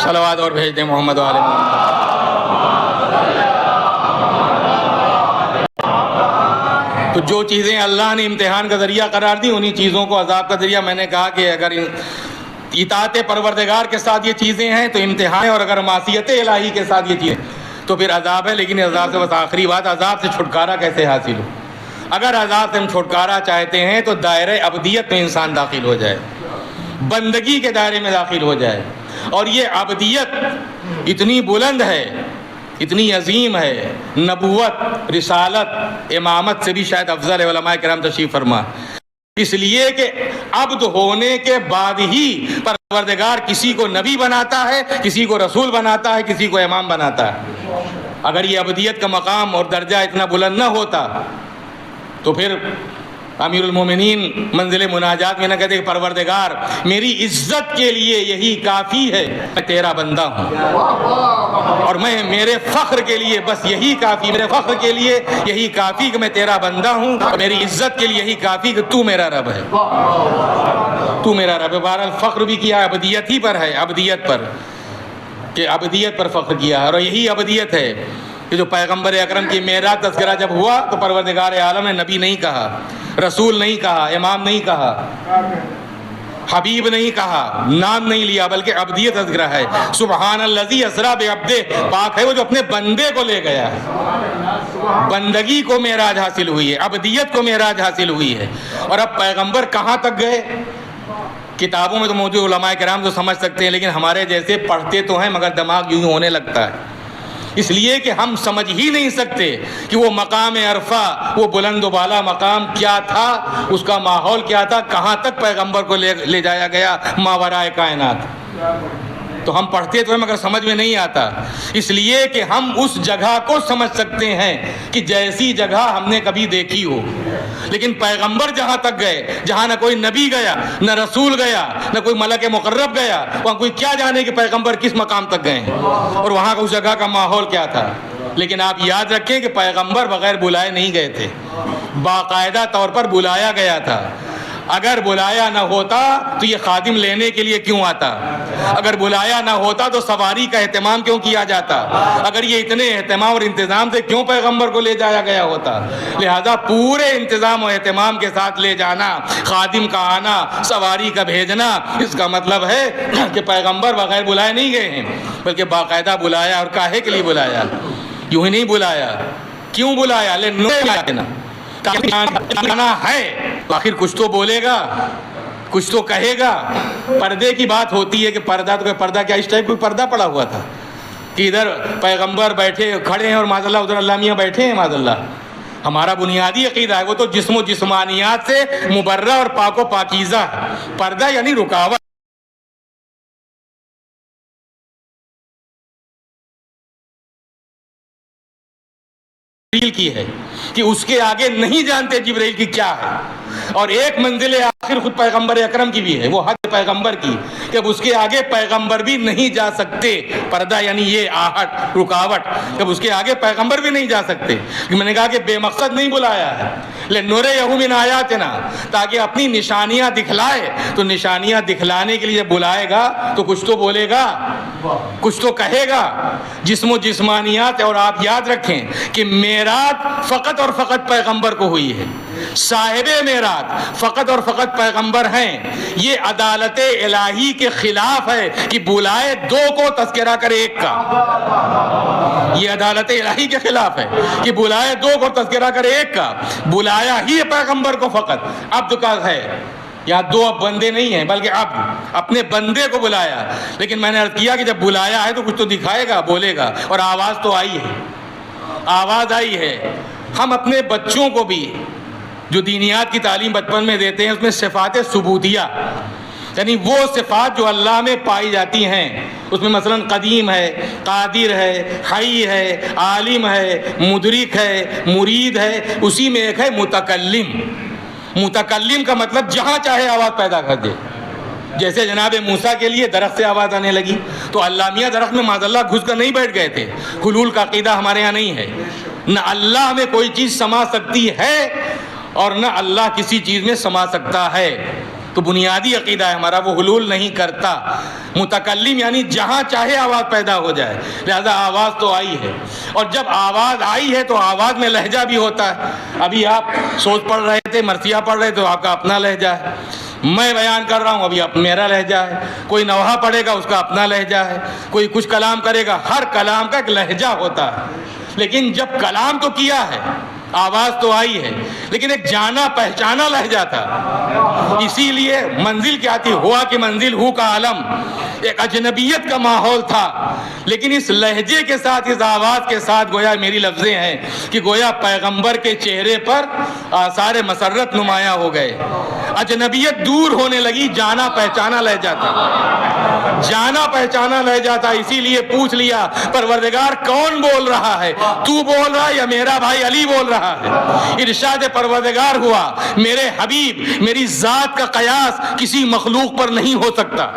صلوات اور بھیج دیں محمد والے. تو جو چیزیں اللہ نے امتحان کا ذریعہ قرار دی انہی چیزوں کو عذاب کا ذریعہ. میں نے کہا کہ اگر اطاعت پروردگار کے ساتھ یہ چیزیں ہیں تو امتحان ہے، اور اگر معصیت الہی کے ساتھ یہ چیزیں تو پھر عذاب ہے. لیکن عذاب سے بس آخری بات، عذاب سے چھٹکارا کیسے حاصل ہو؟ اگر عذاب سے ہم چھٹکارا چاہتے ہیں تو دائرہ ابدیت میں انسان داخل ہو جائے، بندگی کے دائرے میں داخل ہو جائے. اور یہ عبدیت اتنی بلند ہے، اتنی عظیم ہے، نبوت، رسالت، امامت سے بھی شاید افضل ہے۔ علماء کرام تشریف فرما، اس لیے کہ عبد ہونے کے بعد ہی پروردگار کسی کو نبی بناتا ہے، کسی کو رسول بناتا ہے، کسی کو امام بناتا ہے۔ اگر یہ عبدیت کا مقام اور درجہ اتنا بلند نہ ہوتا تو پھر امیر المومنین منزل مناجات میں نہ کہتے کہ پروردگار میری عزت کے لیے یہی کافی ہے، میں تیرا بندہ ہوں، اور میں میرے فخر کے لیے بس یہی کافی، میرے فخر کے لیے یہی کافی کہ میں تیرا بندہ ہوں، اور میری عزت کے لیے یہی کافی کہ تو میرا رب ہے، تو میرا رب ہے۔ بہرحال فخر بھی کیا عبدیت ہی پر ہے، عبدیت پر، کہ عبدیت پر فخر کیا ہے، اور یہی عبدیت ہے کہ جو پیغمبر اکرم کی معراج تذکرہ جب ہوا تو پروردگار عالم نے نبی نہیں کہا، رسول نہیں کہا، امام نہیں کہا، حبیب نہیں کہا، نام نہیں لیا، بلکہ عبدیت تذکرہ ہے۔ سبحان الذی اسریٰ بعبدہ، پاک ہے وہ جو اپنے بندے کو لے گیا ہے، بندگی کو معراج حاصل ہوئی ہے، عبدیت کو معراج حاصل ہوئی ہے۔ اور اب پیغمبر کہاں تک گئے؟ کتابوں میں تو موجود علماء کرام تو سمجھ سکتے ہیں، لیکن ہمارے جیسے پڑھتے تو ہیں مگر دماغ یوں ہونے لگتا ہے، اس لیے کہ ہم سمجھ ہی نہیں سکتے کہ وہ مقام عرفہ، وہ بلند و بالا مقام کیا تھا، اس کا ماحول کیا تھا، کہاں تک پیغمبر کو لے جایا گیا ماورائے کائنات۔ تو ہم پڑھتے تو ہیں مگر سمجھ میں نہیں آتا، اس لیے کہ ہم اس جگہ کو سمجھ سکتے ہیں کہ جیسی جگہ ہم نے کبھی دیکھی ہو، لیکن پیغمبر جہاں تک گئے، جہاں نہ کوئی نبی گیا، نہ رسول گیا، نہ کوئی ملک مقرب گیا، وہاں کوئی کیا جانے کہ پیغمبر کس مقام تک گئے ہیں اور وہاں کا اس جگہ کا ماحول کیا تھا۔ لیکن آپ یاد رکھیں کہ پیغمبر بغیر بلائے نہیں گئے تھے، باقاعدہ طور پر بلایا گیا تھا۔ اگر بلایا نہ ہوتا تو یہ خادم لینے کے لیے کیوں آتا؟ اگر بلایا نہ ہوتا تو سواری کا اہتمام کیوں کیا جاتا؟ اگر یہ اتنے اہتمام اور انتظام سے کیوں پیغمبر کو لے جایا گیا ہوتا؟ لہذا پورے انتظام و اہتمام کے ساتھ لے جانا، خادم کا آنا، سواری کا بھیجنا، اس کا مطلب ہے کہ پیغمبر بغیر بلائے نہیں گئے ہیں، بلکہ باقاعدہ بلایا۔ اور کاہے کے لیے بلایا؟ یوں ہی نہیں بلایا۔ کیوں بلایا؟ ہے آخر کچھ تو بولے گا، کچھ تو کہے گا۔ پردے کی بات ہوتی ہے کہ پردہ تو پردہ کیا، اس ٹائپ کوئی پردہ پڑا ہوا تھا کہ ادھر پیغمبر بیٹھے کھڑے ہیں اور معاذ اللہ ادھر اللہ میاں بیٹھے ہیں؟ معاذ اللہ، ہمارا بنیادی عقیدہ ہے وہ تو جسم و جسمانیات سے مبرہ اور پاک و پاکیزہ ہے۔ پردہ یعنی رکاوٹ۔ جبریل کی ہے کہ اس کے آگے نہیں جانتے جبریل کی کیا ہے، اور ایک منزل آخر خود پیغمبر اکرم کی بھی ہے، وہ حد پیغمبر کی کہ اب اس کے آگے پیغمبر بھی نہیں جا سکتے۔ پردہ یعنی یہ آہٹ، رکاوٹ، جب اس کے آگے پیغمبر بھی نہیں جا سکتے۔ میں نے کہا کہ بے مقصد نہیں بلایا ہے، لِنُرِيَهُ مِنْ آيَاتِنَا، تاکہ اپنی نشانیاں دکھلائے۔ تو نشانیاں دکھلانے کے لیے جب بلائے گا تو کچھ تو بولے گا، کچھ تو کہے گا۔ جسم و جسمانیات، اور آپ یاد رکھیں کہ معراج فقط اور فقط پیغمبر کو ہوئی ہے، صاحب معراج فقط اور فقط پیغمبر ہیں۔ یہ عدالت الہی کے خلاف ہے کہ بلائے دو کو تذکرہ کرے ایک کا، یہ عدالت الہی کے خلاف ہے کہ بلائے دو کو تذکرہ کرے ایک کا۔ بلایا ہی پیغمبر کو فقط، عبد کا ہے، یہاں دو اب بندے نہیں ہیں بلکہ اب اپنے بندے کو بلایا۔ لیکن میں نے عرض کیا کہ جب بلایا ہے تو کچھ تو دکھائے گا، بولے گا، اور آواز تو آئی ہے، آواز آئی ہے۔ ہم اپنے بچوں کو بھی جو دینیات کی تعلیم بچپن میں دیتے ہیں اس میں صفات ثبوتیہ، یعنی وہ صفات جو اللہ میں پائی جاتی ہیں، اس میں مثلا قدیم ہے، قادر ہے، حی ہے، عالم ہے، مدرک ہے، مرید ہے۔ اسی میں ایک ہے متکلم۔ متکلم کا مطلب جہاں چاہے آواز پیدا کر دے۔ جیسے جناب موسیٰ کے لیے درخت سے آواز آنے لگی تو اللہ میاں درخت میں معاذ اللہ گھس کر نہیں بیٹھ گئے تھے۔ حلول کا عقیدہ ہمارے ہاں نہیں ہے، نہ اللہ میں کوئی چیز سما سکتی ہے اور نہ اللہ کسی چیز میں سما سکتا ہے۔ تو بنیادی عقیدہ ہے ہمارا، وہ حلول نہیں کرتا۔ متکلم یعنی جہاں چاہے آواز پیدا ہو جائے، لہذا آواز تو آئی ہے، اور جب آواز آئی ہے تو آواز میں لہجہ بھی ہوتا ہے۔ ابھی آپ سوچ پڑھ رہے تھے، مرثیہ پڑھ رہے تو آپ کا اپنا لہجہ ہے، میں بیان کر رہا ہوں ابھی میرا لہجہ ہے، کوئی نوحہ پڑھے گا اس کا اپنا لہجہ ہے، کوئی کچھ کلام کرے گا، ہر کلام کا ایک لہجہ ہوتا ہے۔ لیکن جب کلام تو کیا ہے، آواز تو آئی ہے، لیکن ایک جانا پہچانا لہجہ تھا۔ اسی لیے منزل کیا تھی؟ ہوا کہ منزل ہو کا عالم، ایک اجنبیت کا ماحول تھا، لیکن اس لہجے کے ساتھ، اس آواز کے ساتھ گویا میری لفظیں ہیں کہ گویا پیغمبر کے چہرے پر آثار مسرت نمایاں ہو گئے، اجنبیت دور ہونے لگی، جانا پہچانا لہجہ تھا، جانا پہچانا لہجہ تھا۔ اسی لیے پوچھ لیا پروردگار کون بول رہا ہے، تو بول رہا ہے یا میرا بھائی علی بول رہا ہے؟ ارشاد پروردگار ہوا میرے حبیب، میری ذات کا قیاس کسی مخلوق پر نہیں ہو سکتا،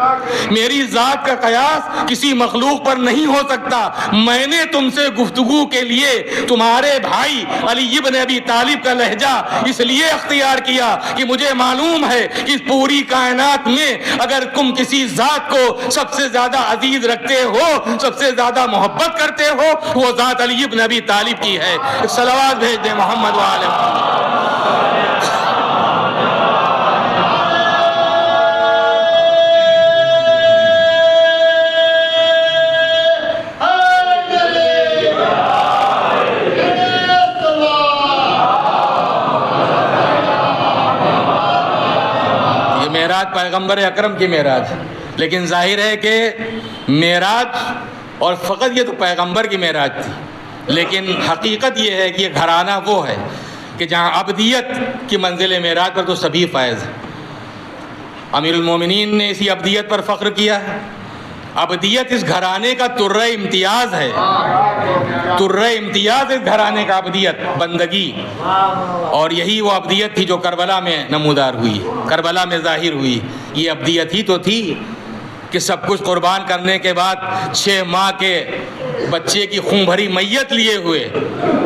میری ذات کا قیاس کسی مخلوق پر نہیں ہو سکتا۔ میں نے تم سے گفتگو کے لیے تمہارے بھائی علی ابن ابی طالب کا لہجہ اس لیے اختیار کیا کہ مجھے معلوم ہے کہ پوری کائنات میں اگر تم کسی ذات کو سب سے زیادہ عزیز رکھتے ہو، سب سے زیادہ محبت کرتے ہو، وہ ذات علی ابن ابی طالب کی ہے۔ صلوات بھیج دیں محمد وآل محمد۔ معراج پیغمبر اکرم کی معراج، لیکن ظاہر ہے کہ معراج اور فقط یہ تو پیغمبر کی معراج تھی، لیکن حقیقت یہ ہے کہ یہ گھرانہ وہ ہے کہ جہاں ابدیت کی منزل معراج پر تو سبھی فائز ہیں۔ امیر المومنین نے اسی ابدیت پر فخر کیا ہے۔ ابدیت اس گھرانے کا ترہ امتیاز ہے، ترہ امتیاز اس گھرانے کا ابدیت، بندگی، اور یہی وہ ابدیت تھی جو کربلا میں نمودار ہوئی، کربلا میں ظاہر ہوئی۔ یہ ابدیت ہی تو تھی کہ سب کچھ قربان کرنے کے بعد 6 ماہ کے بچے کی خون بھری میت لیے ہوئے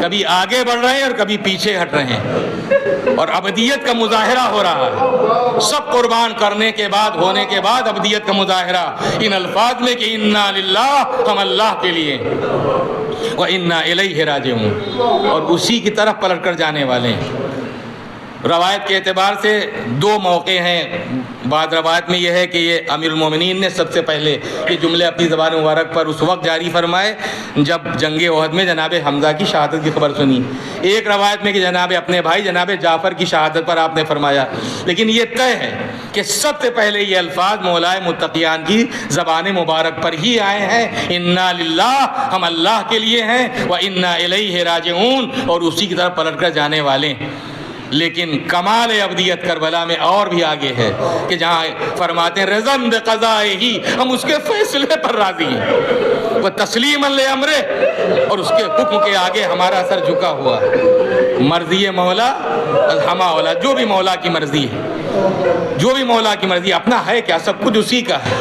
کبھی آگے بڑھ رہے ہیں اور کبھی پیچھے ہٹ رہے ہیں، اور ابدیت کا مظاہرہ ہو رہا ہے۔ سب قربان کرنے کے بعد، ہونے کے بعد ابدیت کا مظاہرہ ان الفاظ میں کہ انا للہ، ہم اللہ کے لیے، وَإِنَّا إِلَيْهِ رَاجِعُونَ، اور اسی کی طرف پلٹ کر جانے والے ہیں۔ روایت کے اعتبار سے 2 موقع ہیں۔ بعض روایت میں یہ ہے کہ یہ امیر المومنین نے سب سے پہلے یہ جملے اپنی زبان مبارک پر اس وقت جاری فرمائے جب جنگ احد میں جناب حمزہ کی شہادت کی خبر سنی۔ ایک روایت میں کہ جناب اپنے بھائی جناب جعفر کی شہادت پر آپ نے فرمایا، لیکن یہ طے ہے کہ سب سے پہلے یہ الفاظ مولائے متقیان کی زبان مبارک پر ہی آئے ہیں، انا للہ، ہم اللہ کے لیے ہیں، وَإِنَّا إِلَيْهِ رَاجِعُونَ، اور اسی کی طرف پلٹ کر جانے والے ہیں۔ لیکن کمال ابدیت کربلا میں اور بھی آگے ہے کہ جہاں فرماتے ہیں رضن بقضائہ، ہم اس کے فیصلے پر راضی ہیں، وہ تسلیما لامرہ، اور اس کے حکم کے آگے ہمارا سر جھکا ہوا ہے۔ مرضی مولا ہما اولا، جو بھی مولا کی مرضی ہے، جو بھی مولا کی مرضی، اپنا ہے کیا، سب کچھ اسی کا ہے۔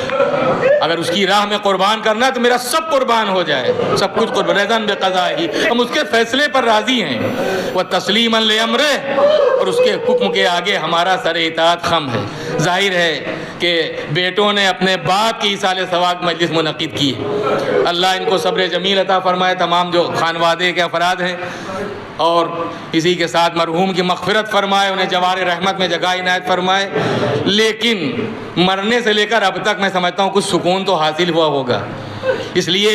اگر اس کی راہ میں قربان کرنا ہے تو میرا سب قربان ہو جائے، سب کچھ قربان، رضن بقضائہ، ہم اس کے فیصلے پر راضی ہیں، وہ تسلیما لامرہ، اور اس کے حکم کے آگے ہمارا سر اطاعت خم ہے۔ ظاہر ہے کہ بیٹوں نے اپنے باپ کی ایصال ثواب مجلس منعقد کی، اللہ ان کو صبر جمیل عطا فرمائے، تمام جو خانوادے کے افراد ہیں، اور اسی کے ساتھ مرحوم کی مغفرت فرمائے، انہیں جوار رحمت میں جگہ عنایت فرمائے۔ لیکن مرنے سے لے کر اب تک میں سمجھتا ہوں کچھ سکون تو حاصل ہوا ہوگا، اس لیے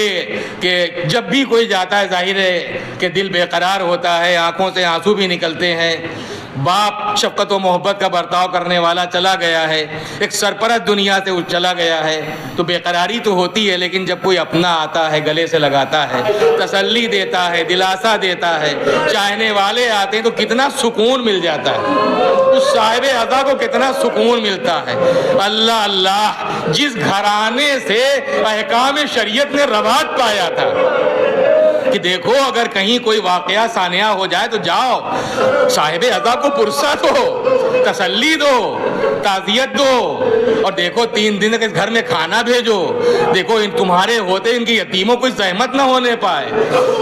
کہ جب بھی کوئی جاتا ہے ظاہر ہے کہ دل بے قرار ہوتا ہے، آنکھوں سے آنسو بھی نکلتے ہیں۔ باپ شفقت و محبت کا برتاؤ کرنے والا چلا گیا ہے، ایک سرپرست دنیا سے چلا گیا ہے، تو بے قراری تو ہوتی ہے، لیکن جب کوئی اپنا آتا ہے، گلے سے لگاتا ہے، تسلی دیتا ہے، دلاسا دیتا ہے، چاہنے والے آتے ہیں تو کتنا سکون مل جاتا ہے، اس صاحب عزا کو کتنا سکون ملتا ہے۔ اللہ اللہ، جس گھرانے سے احکام شریعت نے رواج پایا تھا کہ دیکھو اگر کہیں کوئی واقعہ ثانیہ ہو جائے تو جاؤ صاحب عزا کو پرسہ دو، تسلی دو، تعزیت دو، اور دیکھو 3 دن کے گھر میں کھانا بھیجو، دیکھو ان تمہارے ہوتے ان کی یتیموں کو زحمت نہ ہونے پائے۔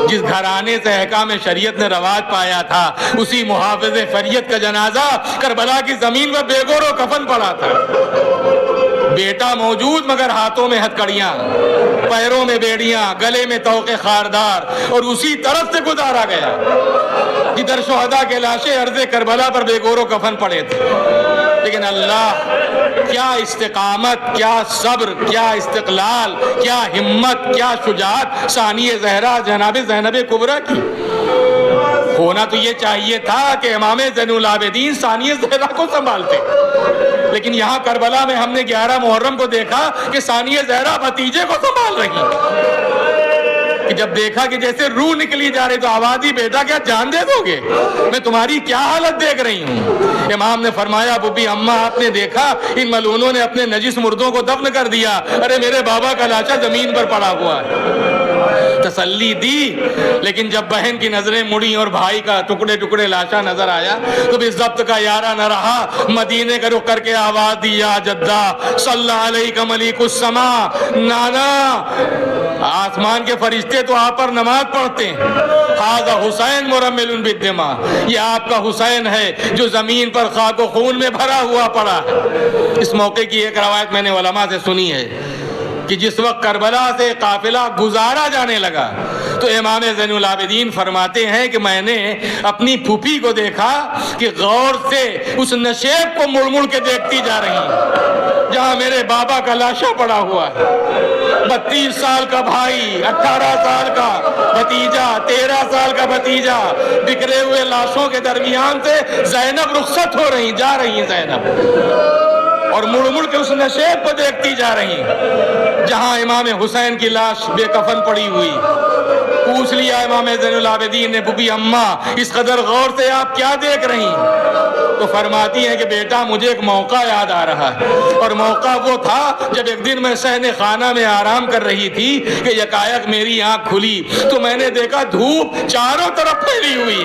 جس گھرانے سے احکام شریعت نے رواج پایا تھا، اسی محافظ فریت کا جنازہ کربلا کی زمین میں بے گور و کفن پڑا تھا، بیٹا موجود مگر ہاتھوں میں ہتھکڑیاں، پیروں میں بیڑیاں، گلے میں توقے خاردار، اور اسی طرف سے گزارا گیا جدھر شہداء کے لاشیں عرض کربلا پر بے گور و کفن پڑے تھے۔ لیکن اللہ، کیا استقامت، کیا صبر، کیا استقلال، کیا ہمت، کیا شجاعت ثانی زہرا جناب زینب کبریٰ کی۔ ہونا تو یہ چاہیے تھا کہ امام زین العابدین ثانیہ زہرا کو سنبھالتے، لیکن یہاں کربلا میں ہم نے 11 محرم کو دیکھا کہ ثانیہ زہرا بھتیجے کو سنبھال رہی، کہ جب دیکھا کہ جیسے روح نکلی جا رہی تو آواز دی بیٹا کیا جان دے دو گے؟ میں تمہاری کیا حالت دیکھ رہی ہوں؟ امام نے فرمایا بوبی اماں آپ نے دیکھا ان ملعونوں نے اپنے نجس مردوں کو دفن کر دیا، ارے میرے بابا کا لاشا زمین پر پڑا ہوا ہے۔ تسلی دی، لیکن جب بہن کی نظریں مڑی اور بھائی کا ٹکڑے ٹکڑے لاشا نظر آیا تو بھی ضبط کا یارہ نہ رہا، مدینے کا رخ کر کے آواز دیا جدہ صلی علیہ ملیک السما، نانا آسمان کے فرشتے تو آپ پر نماز پڑھتے ہیں، ھذا حسین مرمل بالدماء، یہ آپ کا حسین ہے جو زمین پر خاک و خون میں بھرا ہوا پڑا ہے۔ اس موقع کی ایک روایت میں نے علماء سے سنی ہے کہ جس وقت کربلا سے قافلہ گزارا جانے لگا تو امام زین العابدین فرماتے ہیں کہ میں نے اپنی پھوپھی کو دیکھا کہ غور سے اس نشیب کو مڑ مڑ کے دیکھتی جا رہی ہیں جہاں میرے بابا کا لاشا پڑا ہوا ہے۔ 32 سال کا بھائی، 18 سال کا بھتیجا، 13 سال کا بھتیجا، بکھرے ہوئے لاشوں کے درمیان سے زینب رخصت ہو رہی، جا رہی ہیں زینب، اور مڑ مڑ کے اس نشیب کو دیکھتی جا رہی ہیں جہاں امام حسین کی لاش بے کفن پڑی ہوئی۔ پوچھ لیا امام زین العابدین نے بوبی اماں اس قدر غور سے آپ کیا دیکھ رہی ہیں؟ تو فرماتی ہیں کہ بیٹا مجھے ایک موقع یاد آ رہا ہے، اور موقع وہ تھا جب ایک دن میں صحن خانہ میں آرام کر رہی تھی کہ یکایک میری آنکھ کھلی تو میں نے دیکھا دھوپ چاروں طرف پھیلی ہوئی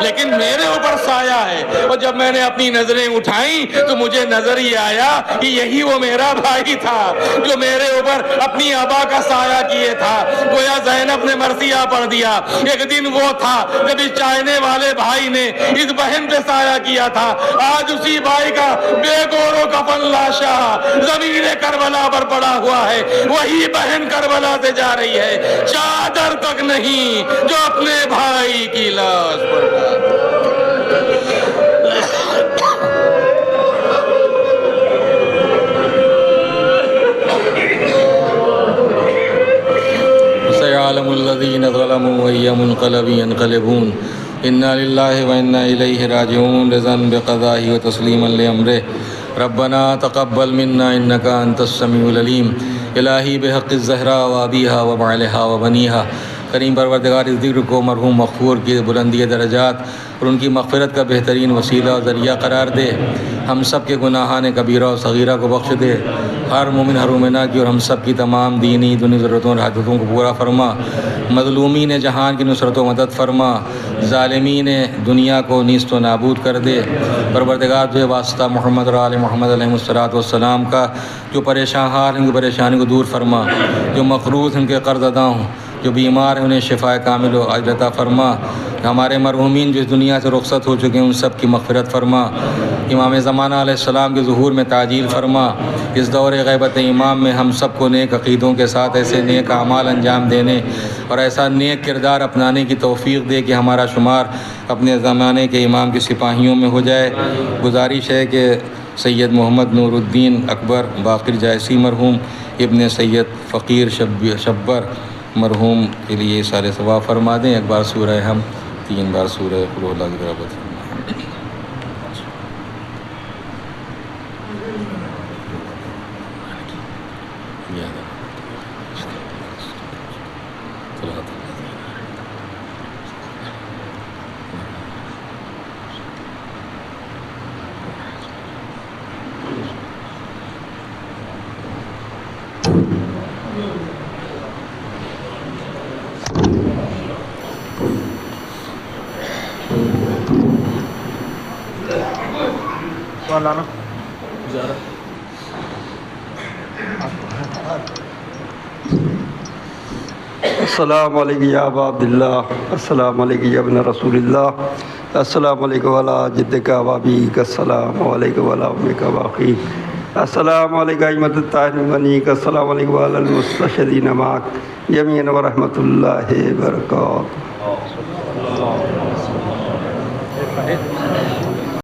لیکن میرے اوپر سایہ ہے، اور جب میں نے اپنی نظریں اٹھائیں تو مجھے نظر ہی آیا کہ یہی وہ میرا بھائی تھا جو میرے اوپر اپنی آبا کا سایہ کیے تھا۔ گویا زینب نے مرثیہ پڑھ دیا، ایک دن وہ تھا جب اس چاہنے والے بھائی نے اس بہن پہ سایہ کیا تھا، آج اسی بھائی کا بے گور و کفن لاشا زمین کربلا پر پڑا ہوا ہے، وہی بہن کربلا سے جا رہی ہے، چادر تک نہیں جو اپنے بھائی کی لاش پر ڈال۔ سيعلم الذين ظلموا أي منقلب ينقلبون إنا لله وإنا إليه راجعون لذنب قضائه وتسليما لأمره ربنا تقبل منا إنك أنت السميع العليم إلهي بحق الزهراء وأبيها وبعلها وبنيها کریم پروردگار اس ذکر کو مرحوم مغفور کی بلندی درجات اور ان کی مغفرت کا بہترین وسیلہ اور ذریعہ قرار دے، ہم سب کے گناہان کبیرہ و صغیرہ کو بخش دے، ہر مومن ہر مومنہ کی اور ہم سب کی تمام دینی دنیا ضرورتوں اور حاجتوں کو پورا فرما، مظلومین جہان کی نصرت و مدد فرما، ظالمین دنیا کو نیست و نابود کر دے۔ پروردگار تجھے واسطہ محمد اور آل محمد علیہ السلام کا، جو پریشان حال ان کی پریشانی کو دور فرما، جو مقروض ان کے قرض ادا ہوں، جو بیمار ہیں انہیں شفاء کامل و عاجل عطا فرما، ہمارے مرحومین جو اس دنیا سے رخصت ہو چکے ہیں ان سب کی مغفرت فرما، امام زمانہ علیہ السلام کے ظہور میں تعجیل فرما، اس دور غیبت امام میں ہم سب کو نیک عقیدوں کے ساتھ ایسے نیک اعمال انجام دینے اور ایسا نیک کردار اپنانے کی توفیق دے کہ ہمارا شمار اپنے زمانے کے امام کے سپاہیوں میں ہو جائے۔ گزارش ہے کہ سید محمد نور الدین اکبر باقر جائسی مرحوم ابن سید فقیر شبر مرحوم کے لیے سارے ثواب فرما دیں۔ ایک بار سورہ ہم، 3 بار سورہ قل اللہ کی تلاوت فرمائیں۔ السلام علیکم یا ابا عبداللہ، السلام علیکم یا ابن رسول اللہ، السلام علیکم علی جدک و ابیک، السلام علیکم علی امک و اخیک، السلام علیکم ائمۃ الطاہرین بنیک، السلام علیکم علی المستشہدین معک جمیعاً و رحمۃ اللہ وبرکاتہ۔